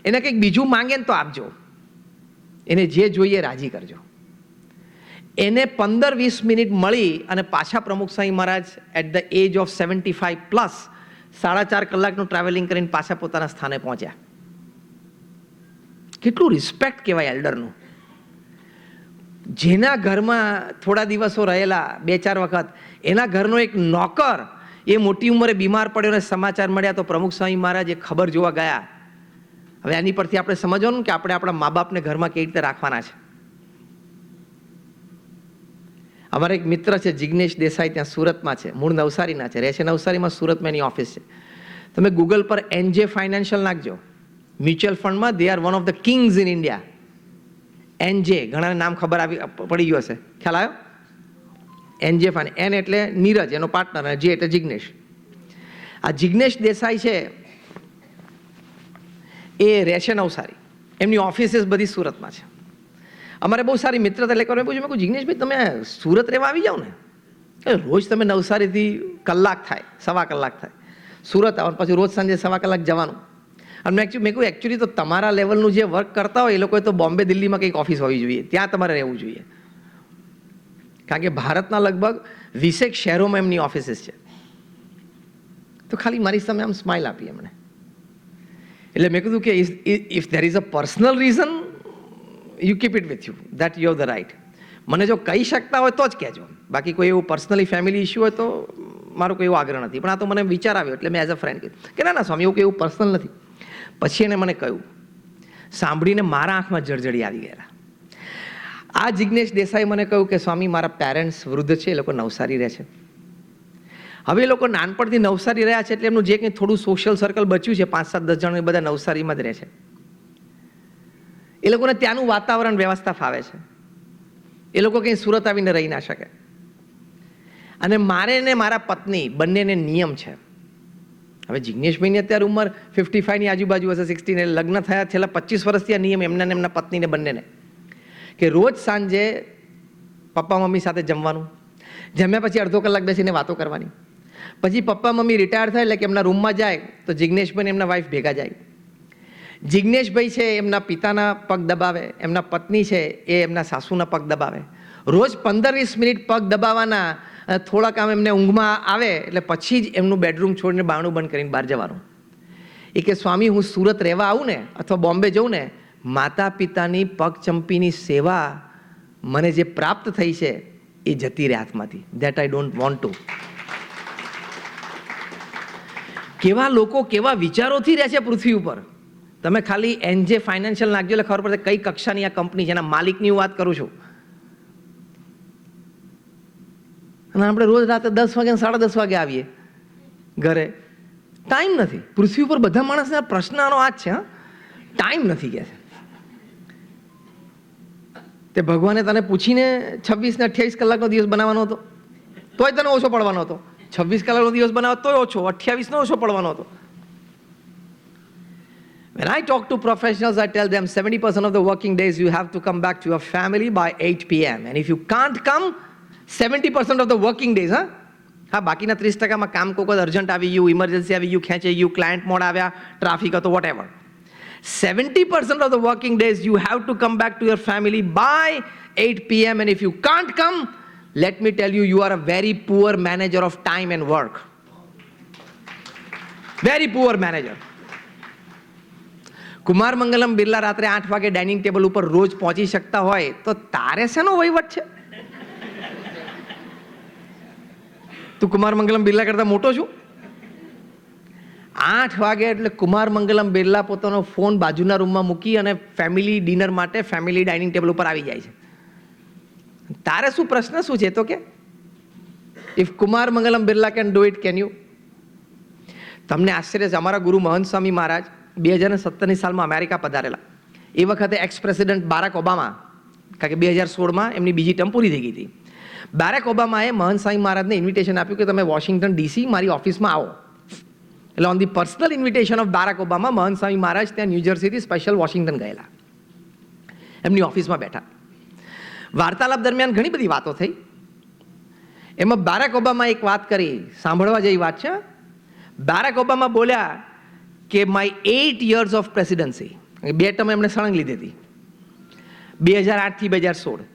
એને કંઈક બીજું માંગે ને તો આપજો, એને જે જોઈએ રાજી કરજો. એને 15-20 મિનિટ મળી અને પાછા Pramukh Swami Maharaj at the age of 75 plus 4.5 કલાકનું ટ્રાવેલિંગ કરીને પાછા પોતાના સ્થાને પહોંચ્યા. કેટલું રિસ્પેક્ટ કહેવાય એલ્ડરનું. જેના ઘરમાં થોડા દિવસો રહેલા 2-4 વખત, એના ઘરનો એક નોકર એ મોટી ઉંમરે બીમાર પડ્યો અને સમાચાર મળ્યા તો પ્રમુખ સ્વામી મહારાજ એ ખબર જોવા ગયા. હવે આની પરથી આપણે સમજવાનું કે આપણે આપણા મા બાપને ઘરમાં કેવી રીતે રાખવાના છે. અમારા એક મિત્ર છે જિગ્નેશ દેસાઈ, ત્યાં સુરતમાં છે, મૂળ નવસારીના છે, રહે છે નવસારીમાં, સુરતમાં એની ઓફિસ છે. તમે ગૂગલ પર એનજે ફાઇનાન્શિયલ નાખજો, મ્યુચ્યુઅલ ફંડમાં they are one of the king's in India. NJ, ઘણા નામ ખબર પડી ગયું હશે, ખ્યાલ આવ્યો? એનજે ફાઇન, એન એટલે નીરજ એનો પાર્ટનર, અને જે એટલે જિગ્નેશ. આ જિગ્નેશ દેસાઈ છે એ રહે છે નવસારી, એમની ઓફિસીસ બધી સુરતમાં છે. અમારે બહુ સારી મિત્રતા, એટલે મેં પૂછ્યું, જિગ્નેશભાઈ તમે સુરત રહેવા આવી જાઓ ને, રોજ તમે નવસારીથી કલાક થાય, સવા કલાક થાય સુરત આવવાનું, પછી રોજ સાંજે સવા કલાક જવાનું. અને મેં કહ્યું એકચ્યુઅલી તો તમારા લેવલનું જે વર્ક કરતા હોય એ લોકોએ તો બોમ્બે દિલ્હીમાં કંઈક ઓફિસ હોવી જોઈએ, ત્યાં તમારે રહેવું જોઈએ, કારણ કે ભારતના લગભગ 20 શહેરોમાં એમની ઓફિસીસ છે. તો ખાલી મારી સામે આમ સ્માઇલ આપી એમણે. એટલે મેં કીધું કે if there is a personal reason you keep it with you, that you have the right. મને જો કહી શકતા હોય તો જ કહેજો, બાકી કોઈ એવું પર્સનલી ફેમિલી ઇશ્યુ હોય તો મારો કોઈ એવો આગ્રહ નથી. પણ આ તો મને વિચાર આવ્યો એટલે મેં એઝ અ ફ્રેન્ડ કીધું કે ના સ્વામી એવું કે એવું પર્સનલ નથી. પછી એને મને કહ્યું, સાંભળીને મારા આંખમાં જળજળી આવી ગયા. આ જિગ્નેશ દેસાઈ મને કહ્યું કે સ્વામી મારા પેરેન્ટ્સ વૃદ્ધ છે, એ લોકો નવસારી રહે છે. હવે એ લોકો નાનપણથી નવસારી રહ્યા છે એટલે એમનું જે કંઈ થોડું સોશિયલ સર્કલ બચ્યું છે, 5-7-10 જણ, એ બધા નવસારીમાં જ રહે છે. એ લોકોને ત્યાંનું વાતાવરણ વ્યવસ્થા ફાવે છે, એ લોકો કંઈ સુરત આવીને રહી ના શકે. અને મારે ને મારા પત્ની બંનેને નિયમ છે. હવે જિગ્નેશભાઈની અત્યારે ઉંમર 55ની આજુબાજુ હશે, 60 ને લગ્ન થયા છેલ્લા 25 વર્ષથી આ નિયમ એમના ને એમના પત્નીને બંનેને, કે રોજ સાંજે પપ્પા મમ્મી સાથે જમવાનું, જમ્યા પછી અડધો કલાક બેસીને વાતો કરવાની. પછી પપ્પા મમ્મી રિટાયર થાય એટલે કે એમના રૂમમાં જાય તો જિગ્નેશભાઈ એમના વાઈફ ભેગા જાય. જિગ્નેશભાઈ છે એમના પિતાના પગ દબાવે, એમના પત્ની છે એ એમના સાસુના પગ દબાવે. રોજ 15-20 મિનિટ પગ દબાવવાના, થોડાક આમ એમને ઊંઘમાં આવે એટલે પછી જ એમનું બેડરૂમ છોડીને બારણું બંધ કરીને બહાર જવાનું. એ કે સ્વામી હું સુરત રહેવા આવું ને અથવા બોમ્બે જઉં ને, માતા પિતાની પગ ચંપીની સેવા મને જે પ્રાપ્ત થઈ છે એ જતી રહે હાથમાંથી. That I don't want to. કેવા લોકો કેવા વિચારોથી રહે છે પૃથ્વી ઉપર. તમે ખાલી એનજે ફાઇનાન્શિયલ નાખજો એટલે ખબર પડશે કઈ કક્ષાની આ કંપની છે. એના માલિકની હું વાત કરું છું. અને આપણે રોજ રાતે 10 વાગે 10:30 વાગે આવીએ ઘરે. ટાઈમ નથી. પૃથ્વી ઉપર બધા માણસના પ્રશ્ન આનો આ જ છે, ટાઈમ નથી કે છે. તે ભગવાને તને પૂછીને 26 ને 28 કલાકનો દિવસ બનાવવાનો હતો, તોય તને ઓછો પડવાનો હતો. 26 કલાકનો દિવસ બનાવો તોય ઓછો, 28નો ઓછો પડવાનો હતો. When I talk to professionals, I tell them 70% of the working days you have to come back to your family by 8 p.m. And if you can't come, 70% of the working days, હા બાકીના 30%માં કામ કોઈ urgent આવી ગયું, emergency આવી ગયું, ખેંચાઈ ગયું, ક્લાયન્ટ મોડ આવ્યા, ટ્રાફિક હતો, vote ever. 70% of the working days you have to come back to your family by 8 p.m. And if you can't come, let me tell you, you are a very poor manager of time and work. Very poor manager. Kumar Mangalam Birla રાત્રે 8 વાગે dining table ઉપર રોજ પહોંચી શકતા હોય તો તારે શેનો વહીવટ છે? તું કુમાર મંગલમ બિરલા કરતા મોટો છું? 8 વાગે એટલે કુમાર મંગલમ બિરલા પોતાનો ફોન બાજુના રૂમમાં મૂકી અને ફેમિલી ડિનર માટે ફેમિલી ડાઇનિંગ ટેબલ ઉપર આવી જાય છે. તારે શું પ્રશ્ન શું છે? તો કે if Kumar Mangalam Birla can do it, can you? તમને આશ્ચર્ય છે, અમારા ગુરુ મહંત સ્વામી મહારાજ 2017ની સાલમાં અમેરિકા પધારેલા. એ વખતે એક્સ પ્રેસિડેન્ટ બારાક ઓબામા, કારણ કે 2016માં એમની બીજી ટર્મ પૂરી થઈ ગઈ હતી. બારાક ઓબામાએ મહંત સ્વામી મહારાજને ઇન્વિટેશન આપ્યું કે તમે વોશિંગ્ટન ડીસી મારી ઓફિસમાં આવો. એટલે on the personal invitation of Barack Obama, Mahant Swami મહારાજ ત્યાં ન્યૂજર્સીથી સ્પેશિયલ વોશિંગ્ટન ગયેલા. એમની ઓફિસમાં બેઠા. વાર્તાલાપ દરમિયાન ઘણી બધી વાતો થઈ. એમાં બારાક ઓબામા એક વાત કરી, સાંભળવા જેવી વાત છે. બારાક ઓબામા બોલ્યા કે my 8 years of presidency, 2 term એમણે સળંગ લીધી હતી, 2008 થી 2016,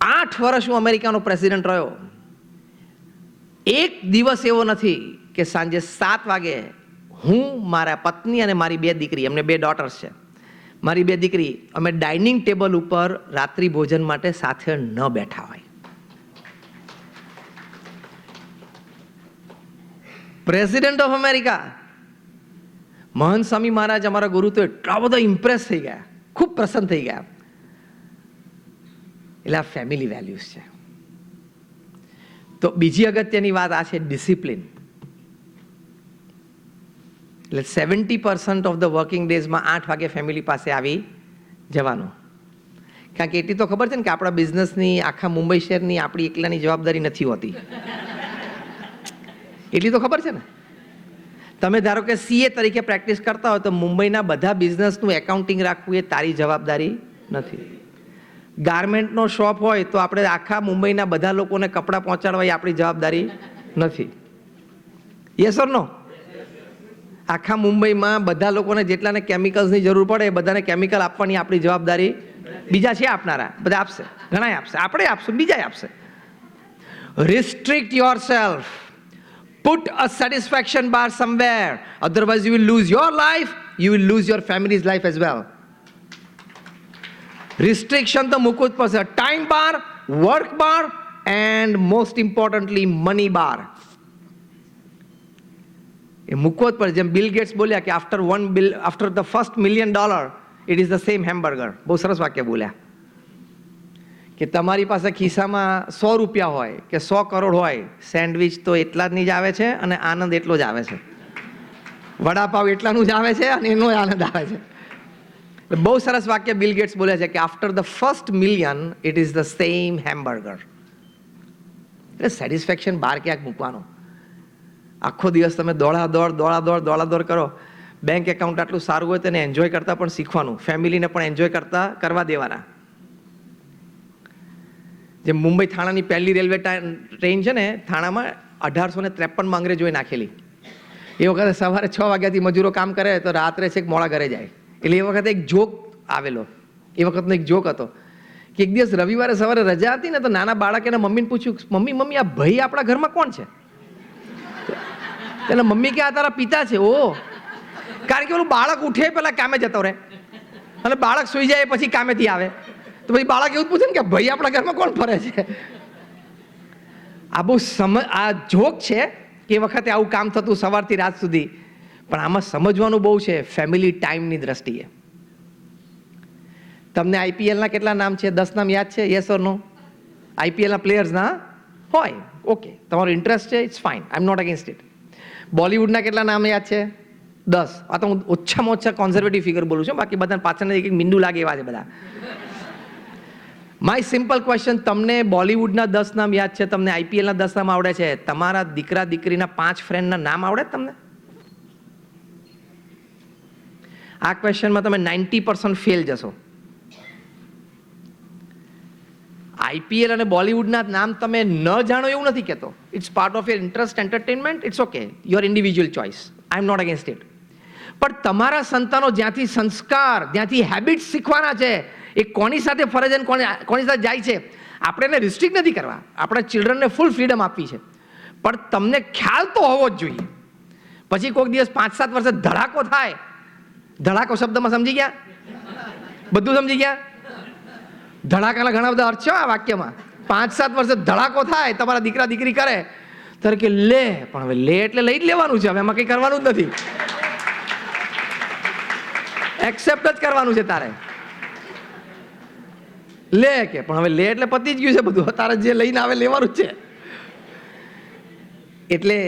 8 વર્ષ હું અમેરિકાનો પ્રેસિડન્ટ રહ્યો. એક દિવસ એવો નથી કે સાંજે 7 વાગે હું, મારા પત્ની અને મારી 2 દીકરી, એમને 2 ડોટર્સ છે, મારી 2 દીકરી, અમે ડાઇનિંગ ટેબલ ઉપર રાત્રિ ભોજન માટે સાથે ન બેઠા હોય. પ્રેસિડેન્ટ ઓફ અમેરિકા મહંત સ્વામી મહારાજ અમારા ગુરુ તો એટલા બધા ઇમ્પ્રેસ થઈ ગયા, ખૂબ પ્રસન્ન થઈ ગયા. એટલે આ ફેમિલી વેલ્યુઝ છે. તો બીજી અગત્યની વાત આ છે ડિસિપ્લિન. એટલે 70% ઓફ ધ વર્કિંગ ડેઝમાં 8 વાગે ફેમિલી પાસે આવી જવાનું. કારણ કે એટલી તો ખબર છે ને કે આપણા બિઝનેસની આખા મુંબઈ શહેરની આપણી એકલાની જવાબદારી નથી હોતી. એટલી તો ખબર છે ને. તમે ધારો કે સીએ તરીકે પ્રેક્ટિસ કરતા હોય તો મુંબઈના બધા બિઝનેસનું એકાઉન્ટિંગ રાખવું એ તારી જવાબદારી નથી. ગાર્મેન્ટનો શોપ હોય તો આપણે આખા મુંબઈના બધા લોકોને કપડાં પહોંચાડવા એ આપણી જવાબદારી નથી. યસ ઓર નો? આખા મુંબઈમાં બધા લોકોને જેટલાને કેમિકલ્સની જરૂર પડે એ બધાને કેમિકલ આપવાની આપણી જવાબદારી બીજા છે આપનારા, બધા આપશે, ઘણા આપશે, આપણે આપશું, બીજા આપશે. Restrict your self. Put a satisfaction bar somewhere. Otherwise, you will lose your life. You will lose your family's life as well. Restriction તો મૂકવું જ પડશે. Time bar, work bar, and most importantly, money bar. એ મૂકવો જ પડશે. જેમ bill gates બોલ્યા કે after the first $1 million, it is the same hamburger. બહુ સરસ વાક્ય બોલ્યા કે તમારી પાસે ખિસ્સામાં 100 રૂપિયા હોય કે 100 કરોડ હોય, સેન્ડવિચ તો એટલા જ આવે છે અને આનંદ એટલો જ આવે છે. વડાપાવ એટલાનું જ આવે છે અને એનો આનંદ આવે છે. બહુ સરસ વાક્ય બિલ ગેટ્સ બોલે છે કે after the first $1 million it is the same hamburger. એટલે સેટિસ્ફેક્શન બાર ક્યાંક મૂકવાનો. આખો દિવસ તમે દોડાદોડ કરો. બેંક એકાઉન્ટ આટલું સારું હોય તેને એન્જોય કરતા પણ શીખવાનું, ફેમિલીને પણ એન્જોય કરવા દેવાના. જે મુંબઈ થાણાની પહેલી રેલવે ટ્રેન છે ને, થાણામાં 1853માં અંગ્રેજોએ નાખેલી. એ વખતે સવારે 6 વાગ્યાથી મજૂરો કામ કરે તો રાત્રે છેક મોડા ઘરે જાય. એટલે એ વખતે એક જોક આવેલો, એ વખતનો એક જોક હતો કે એક દિવસ રવિવારે સવારે રજા હતી ને તો નાના બાળક એના મમ્મીને પૂછ્યું, મમ્મી આ ભાઈ આપણા ઘરમાં કોણ છે? એટલે મમ્મી કે આ તારા પિતા છે. ઓ, કારણ કે ઓલું બાળક ઉઠે પહેલા કામે જતો રહે અને બાળક સુઈ જાય પછી કામેથી આવે તો પછી બાળક એવું પૂછે ને કે ભાઈ આપણા ઘરમાં કોણ ફરે છે? આ બહુ આ જોક છે કે એ વખતે આવું કામ થતું સવારથી રાત સુધી. પણ આમાં સમજવાનું બહુ છે ફેમિલી ટાઈમની દ્રષ્ટિએ. તમને આઈપીએલના કેટલા નામ છે? 10 નામ યાદ છે? યસ ઓર નો? આઈપીએલના પ્લેયર્સના હોય, ઓકે, તમારો ઇન્ટરેસ્ટ છે, it's fine, I am not against it. બોલિવૂડના કેટલા નામ યાદ છે? 10. આ તો હું ઓછામાં ઓછા કોન્ઝર્વેટિવ ફિગર બોલું છું, બાકી બધા પાછળ એક મીંડું લાગે એવા છે બધા. માય સિમ્પલ ક્વેશ્ચન, તમને બોલિવૂડના 10 નામ યાદ છે, તમને આઈપીએલના 10 નામ આવડે છે, તમારા દીકરા દીકરીના 5 ફ્રેન્ડના નામ આવડે તમને? આ ક્વેશ્ચનમાં તમે 90% ફેલ જશો. આઈપીએલ અને બોલિવૂડના નામ તમે ન જાણો એવું નથી કહેતો. It's part of your interest, entertainment, it's okay, your individual choice, I am not against it. પણ તમારા સંતાનો જ્યાંથી સંસ્કાર, જ્યાંથી હેબિટ્સ શીખવાના છે, એ કોની સાથે ફરજ અને કોની સાથે જાય છે, આપણે એને રિસ્ટ્રિક્ટ નથી કરવા. આપણે ચિલ્ડ્રનને ફૂલ ફ્રીડમ આપવી છે. પણ તમને ખ્યાલ તો હોવો જ જોઈએ. પછી કોઈક દિવસ 5-7 વર્ષે ધડાકો થાય, ધડાકો શબ્દમાં સમજી ગયા? બધું સમજી ગયા? ધડાકાના ઘણા બધા અર્થ છે આ વાક્યમાં. 5-7 વર્ષે ધડાકો થાય, તમારા દીકરા દીકરી કરે ત્યારે કે લે, પણ હવે લે એટલે લઈ જ લેવાનું છે, હવે એમાં કંઈ કરવાનું જ નથી, એક્સેપ્ટ જ કરવાનું છે તારે. લે કે પણ હવે લે એટલે પતી જ ગયું છે બધું, તારે જે લઈને આવે લેવાનું જ છે. એટલે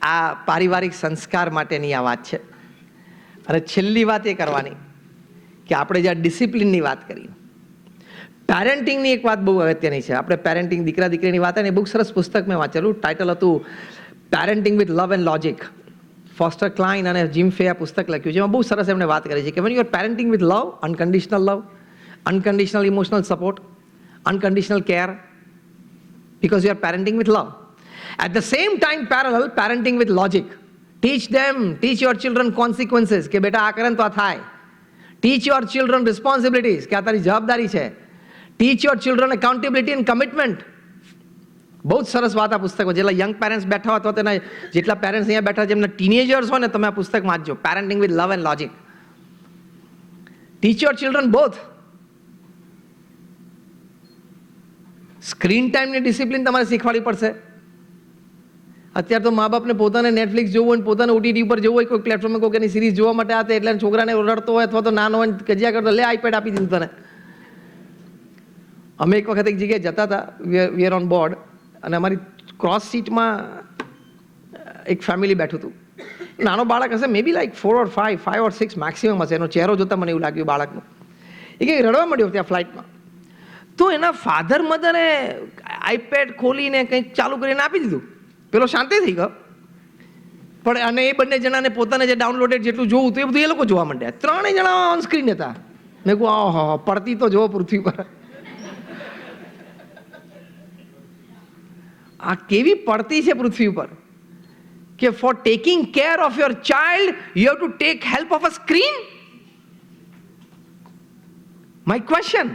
આ પારિવારિક સંસ્કાર માટેની આ વાત છે. અને છેલ્લી વાત એ કરવાની કે આપણે જ્યાં ડિસિપ્લિનની વાત કરી, પેરેન્ટિંગની એક વાત બહુ અગત્યની છે. આપણે પેરેન્ટિંગ, દીકરા દીકરીની વાત ને, બહુ સરસ પુસ્તક મેં વાંચેલું, ટાઇટલ હતું parenting with love and logic. Foster Klein અને જીમ ફે આ પુસ્તક લખ્યું છે. એમાં બહુ સરસ એમણે વાત કરી છે કે when you are parenting with love, unconditional love, unconditional emotional support, unconditional care, because you are parenting with love. At the same time, parallel, parenting with logic. Teach your children consequences, કે બેટા આ કરે તો આ થાય. Teach your children responsibilities, કે આ તારી જવાબદારી છે. Teach your children accountability and commitment. બહુ જ સરસ વાત આ પુસ્તકમાં. જેટલા યંગ પેરેન્ટ્સ બેઠા હોય અથવા તેના જેટલા પેરેન્ટ્સ અહીંયા બેઠા જેમના ટીનેજર્સ હોય ને, તમે આ પુસ્તક વાંચજો, parenting with love and logic. Teach your children both. Screen ટાઈમની ડિસિપ્લિન તમારે શીખવાડવી પડશે. અત્યારે તો મા બાપને પોતાને નેટફ્લિક્સ જોવું હોય, પોતાને ઓટીટી ઉપર જોવું હોય, કોઈ પ્લેટફોર્મે કોઈ એની સિરીઝ જોવા માટે આવે એટલે છોકરાને રડતો હોય અથવા તો નાનો હોય કજિયા કરતો, લે આઈપેડ આપી દીધું તને. અમે એક વખત એક જગ્યાએ જતા હતા, વી આર ઓન બોર્ડ, અને અમારી ક્રોસ સીટમાં એક ફેમિલી બેઠું હતું. નાનો બાળક હશે, મે બી લાઈક 4 or 5 or 6 મેક્સિમમ હશે. એનો ચહેરો જોતા મને એવું લાગ્યું બાળકનું. એ કંઈક રડવા માંડ્યો ત્યાં ફ્લાઇટમાં. તો એના ફાધર મધરે આઈપેડ ખોલીને કંઈક ચાલુ કરીને આપી દીધું. પેલો શાંતિ થઈ ગયો. પણ અને એ બંને જણાને પોતાને જે ડાઉનલોડેડ જેટલું જોવું હતું એ બધું એ લોકો જોવા માંડ્યા. ત્રણેય જણા ઓન સ્ક્રીન હતા. મેં કહું ઓહો, પડતી તો જોવો પૃથ્વી પર. આ કેવી પડતી છે પૃથ્વી પર કે for taking care of your child you have to take help of a screen. My question,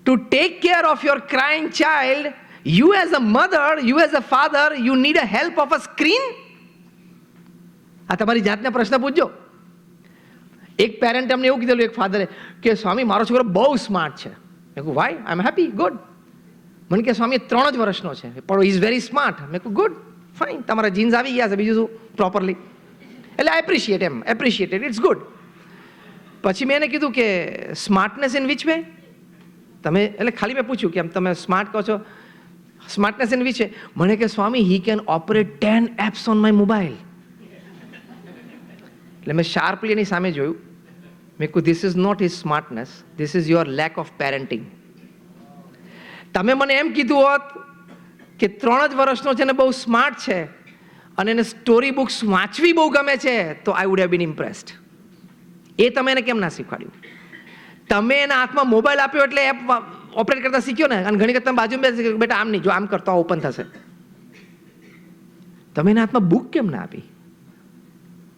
to take care of your crying child, you as a mother, you as a father, you need a help of a screen? આ તમારી જાતને પ્રશ્ન પૂછજો. એક parent અમને એવું કીધેલું, એક ફાધરે, કે સ્વામી મારો છોકરો બહુ સ્માર્ટ છે. મેં કહું why? I am happy, good. મને કે સ્વામી 3 જ વર્ષનો છે પણ ઇઝ વેરી સ્માર્ટ. મેં કહું ગુડ, ફાઇન, તમારા જીન્સ આવી ગયા છે, બીજું શું, પ્રોપરલી. એટલે આઈ એપ્રિશિએટ ઇટ્સ ગુડ. પછી મેં એને કીધું કે સ્માર્ટનેસ ઇન વિચ વે? તમે એટલે ખાલી મેં પૂછ્યું કે એમ તમે સ્માર્ટ કહો છો, સ્માર્ટનેસ ઇન વિચ વે? મને કે Swami he can operate 10 apps on my mobile. એટલે મેં શાર્પલી એની સામે જોયું. મેં કહ્યું this is not his smartness, this is your lack of parenting. તમે મને એમ કીધું હોત કે 3 જ વર્ષનો છે ને બહુ સ્માર્ટ છે અને એને સ્ટોરી બુક્સ વાંચવી બહુ ગમે છે તો I would have been impressed. એ તમે એને કેમ ના શીખવાડ્યું? તમે એના હાથમાં મોબાઈલ આપ્યો એટલે એપ ઓપરેટ કરતા શીખ્યો ને. અને ઘણી વખત તમે બાજુમાં બેસી બેટા આમ નહીં, જો આમ કરતો ઓપન થશે. તમે એના હાથમાં બુક કેમ ના આપી?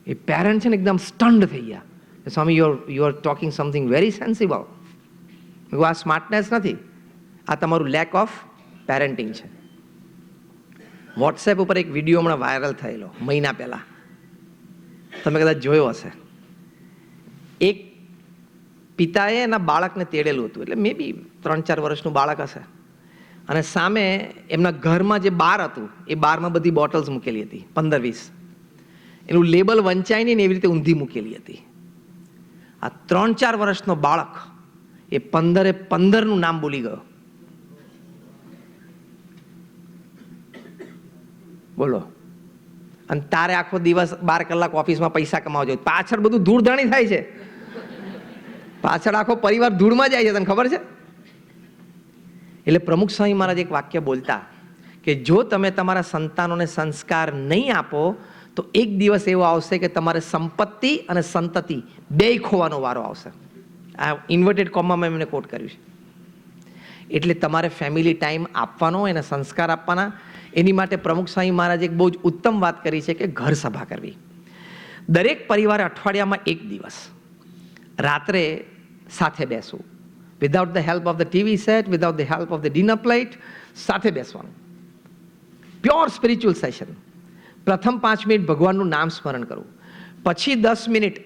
એ પેરેન્ટ છે ને એકદમ સ્ટન્ડ થઈ ગયા. Swami you are talking something very sensible. આ સ્માર્ટનેસ નથી, આ તમારું લેક ઓફ પેરેન્ટિંગ છે. વોટ્સએપ ઉપર એક વિડીયો હમણાં વાયરલ થયેલો મહિના પહેલાં, તમે કદાચ જોયો હશે. એક પિતાએ એના બાળકને તેડેલું હતું, એટલે મે બી 3-4 વર્ષનું બાળક હશે, અને સામે એમના ઘરમાં જે બાર હતું એ બારમાં બધી બોટલ્સ મૂકેલી હતી 15-20. એનું લેબલ વંચાય નહીં ને એવી રીતે ઊંધી મૂકેલી હતી. આ 3-4 વર્ષનો બાળક એ 15 નામ બોલી ગયો. બોલો. અને તારે આખો દિવસ 12 કલાક ઓફિસમાં પૈસા કમાવા જોઈએ, પાછળ બધું ધૂળધાણી થાય છે, પાછળ આખો પરિવાર ધૂળમાં જાય છે, તને ખબર છે? એટલે પ્રમુખ સ્વામી મહારાજ એક વાક્ય બોલતા કે જો તમે તમારા સંતાનોને સંસ્કાર નહીં આપો તો એક દિવસ એવો આવશે કે તમારે સંપત્તિ અને સંતતિ બેય ખોવાનો વારો આવશે. આ ઇન્વર્ટેડ કોમામાં એમને કોટ કર્યું છે. એટલે તમારે ફેમિલી ટાઈમ આપવાનો, એને સંસ્કાર આપવાના. એની માટે પ્રમુખ સ્વામી મહારાજે એક બહુ જ ઉત્તમ વાત કરી છે કે ઘર સભા કરવી. દરેક પરિવારે અઠવાડિયામાં 1 દિવસ રાત્રે સાથે બેસવું, without the help of the TV set, without the help of the dinner plate, સાથે બેસવાનું. Pure spiritual session. પ્રથમ 5 મિનિટ ભગવાનનું નામ સ્મરણ કરવું, પછી 10 મિનિટ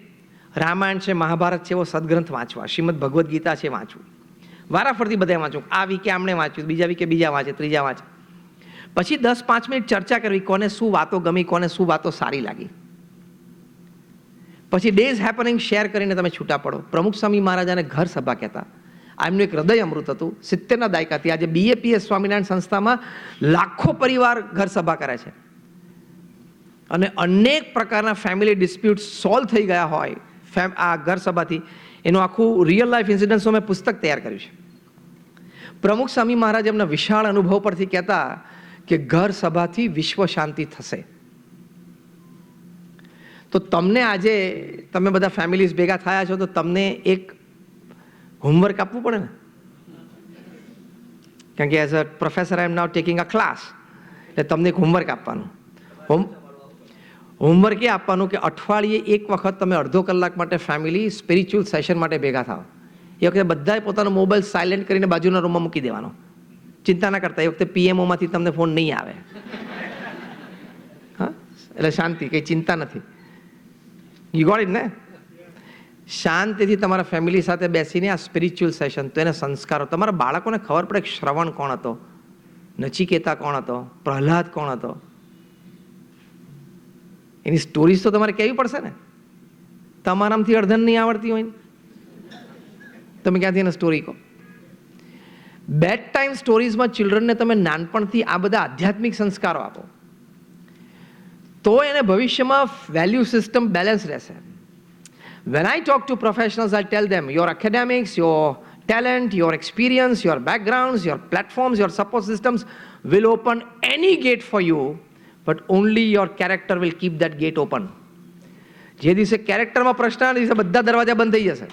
રામાયણ છે, મહાભારત છે, એવો સદગ્રંથ વાંચવા, શ્રીમદ ભગવદ્ ગીતા છે વાંચવું, વારાફરતી બધા વાંચવું. આ વીકે આમણે વાંચ્યું, બીજા વીકે બીજા વાંચે, ત્રીજા વાંચે. પછી 10-5 મિનિટ ચર્ચા કરવી, કોને શું વાતો ગમી, કોને શું વાતો સારી લાગી. પછી ડેઝ હેપનિંગ શેર કરીને તમે છૂટા પડો. પ્રમુખ સ્વામી મહારાજાને ઘર સભા કહેતા. આ એમનું એક હૃદય અમૃત હતું. 70ના દાયકાથી આજે BAPS સ્વામિનારાયણ સંસ્થામાં લાખો પરિવાર ઘર સભા કરે છે, અને અનેક પ્રકારના ફેમિલી ડિસ્પ્યુટ સોલ્વ થઈ ગયા હોય આ ઘર સભાથી. એનું આખું રિયલ લાઈફ ઇન્સિડન્ટ્સનું મેં પુસ્તક તૈયાર કર્યું છે. પ્રમુખ સ્વામી મહારાજ એમના વિશાળ અનુભવ પરથી કહેતા કે ઘર સભાથી વિશ્વ શાંતિ થશે. તો તમને આજે તમે બધા ફેમિલીઝ ભેગા થયા છો તો તમને એક હોમવર્ક આપવું પડે ને, કારણ કે as a professor I am now taking a class. એટલે તમને એક હોમવર્ક આપવાનું. હોમવર્ક એ આપવાનું કે અઠવાડિયે 1 વખત તમે અડધો કલાક માટે ફેમિલી સ્પિરિચ્યુઅલ સેશન માટે ભેગા થાઓ. એ વખતે બધાએ પોતાનો મોબાઈલ સાયલેન્ટ કરીને બાજુના રૂમમાં મૂકી દેવાનો. ચિંતા ના કરતા, એ વખતે PMOમાંથી તમને ફોન નહીં આવે. હા, એટલે શાંતિ, કંઈ ચિંતા નથી. યુ ગોટ ઇટ ને? શાંતિથી તમારા ફેમિલી સાથે બેસીને આ સ્પિરિચ્યુઅલ સેશન, તો એને સંસ્કારો, તમારા બાળકોને ખબર પડે કે શ્રવણ કોણ હતો, નચિકેતા કોણ હતો, પ્રહલાદ કોણ હતો. એની સ્ટોરીઝ તો તમારે કહેવી પડશે ને. તમારામાંથી અડધન નહીં આવડતી હોય ને, તમે ક્યાંથી એને સ્ટોરી કહો? બેડ ટાઈમ સ્ટોરીઝમાં ચિલ્ડ્રનને તમે નાનપણથી આ બધા આધ્યાત્મિક સંસ્કારો આપો તો એને ભવિષ્યમાં વેલ્યુ સિસ્ટમ બેલેન્સ રહેશે. When I talk to professionals, I tell them your academics, your talent, your experience, your backgrounds, your platforms, your support systems will open any gate for you, but only your character will keep that gate open. જે દિવસે કેરેક્ટરમાં પ્રશ્ન આવે દિવસે બધા દરવાજા બંધ થઈ જશે.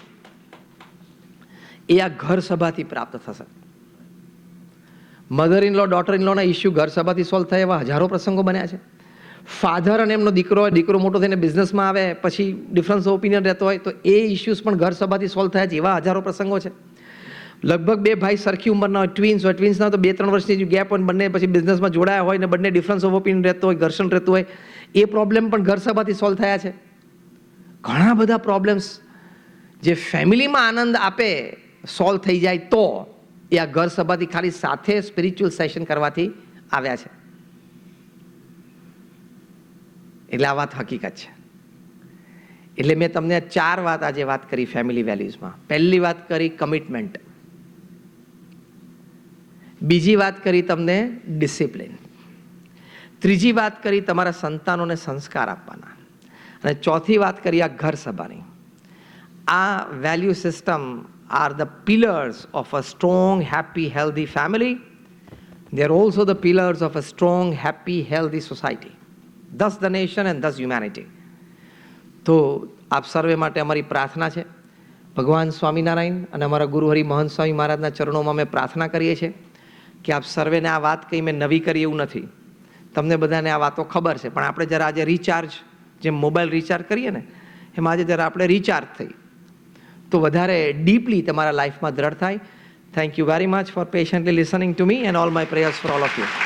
એ આ ઘર સભાથી પ્રાપ્ત થશે. Mother in law daughter in લોના ઇસ્યુ ઘર સભાથી સોલ્વ થાય એવા હજારો પ્રસંગો બન્યા છે. ફાધર અને એમનો દીકરો મોટો થઈને બિઝનેસમાં આવે પછી ડિફરન્સ ઓપિનિયન રહેતો હોય તો એ ઇસ્યુઝ પણ ઘર સભાથી સોલ્વ થયા છે એવા હજારો પ્રસંગો છે. લગભગ બે ભાઈ સરખી ઉંમરના હોય ટ્વિન્સના તો 2-3 વર્ષની ગેપ હોય બંને પછી બિઝનેસમાં જોડાયા હોય ને બંને ડિફરન્સ ઓફ ઓપિનિયન રહેતો હોય ઘર્ષણ રહેતું હોય એ પ્રોબ્લેમ પણ ઘર સભાથી સોલ્વ થયા છે. ઘણા બધા પ્રોબ્લેમ્સ જે ફેમિલીમાં આનંદ આપે સોલ્વ થઈ જાય તો એ આ ઘર સભાથી ખાલી સાથે સ્પિરિચ્યુઅલ સેશન કરવાથી આવ્યા છે. એટલે આ વાત હકીકત છે. એટલે મેં તમને 4 વાત આજે વાત કરી ફેમિલી વેલ્યુઝમાં. પહેલી વાત કરી કમિટમેન્ટ, બીજી વાત કરી તમને ડિસિપ્લિન, ત્રીજી વાત કરી તમારા સંતાનોને સંસ્કાર આપવાના અને ચોથી વાત કરી આ ઘર સભાની. આ value system are the pillars of a strong happy healthy family. They are also the pillars of a strong happy healthy society. Thus the nation and thus humanity. તો આપ સર્વે માટે અમારી પ્રાર્થના છે. ભગવાન સ્વામિનારાયણ અને અમારા ગુરુહરિ મહંત સ્વામી મહારાજના ચરણોમાં અમે પ્રાર્થના કરીએ છીએ કે આપ સર્વેને આ વાત કંઈ મેં નવી કરી એવું નથી. તમને બધાને આ વાતો ખબર છે, પણ આપણે જરા આજે રિચાર્જ, જેમ મોબાઈલ રિચાર્જ કરીએ ને એમ આજે જરા આપણે રિચાર્જ થઈ તો વધારે ડીપલી તમારા લાઈફમાં દ્રઢ થાય. Thank you very much for patiently listening to me and all my prayers for all of you.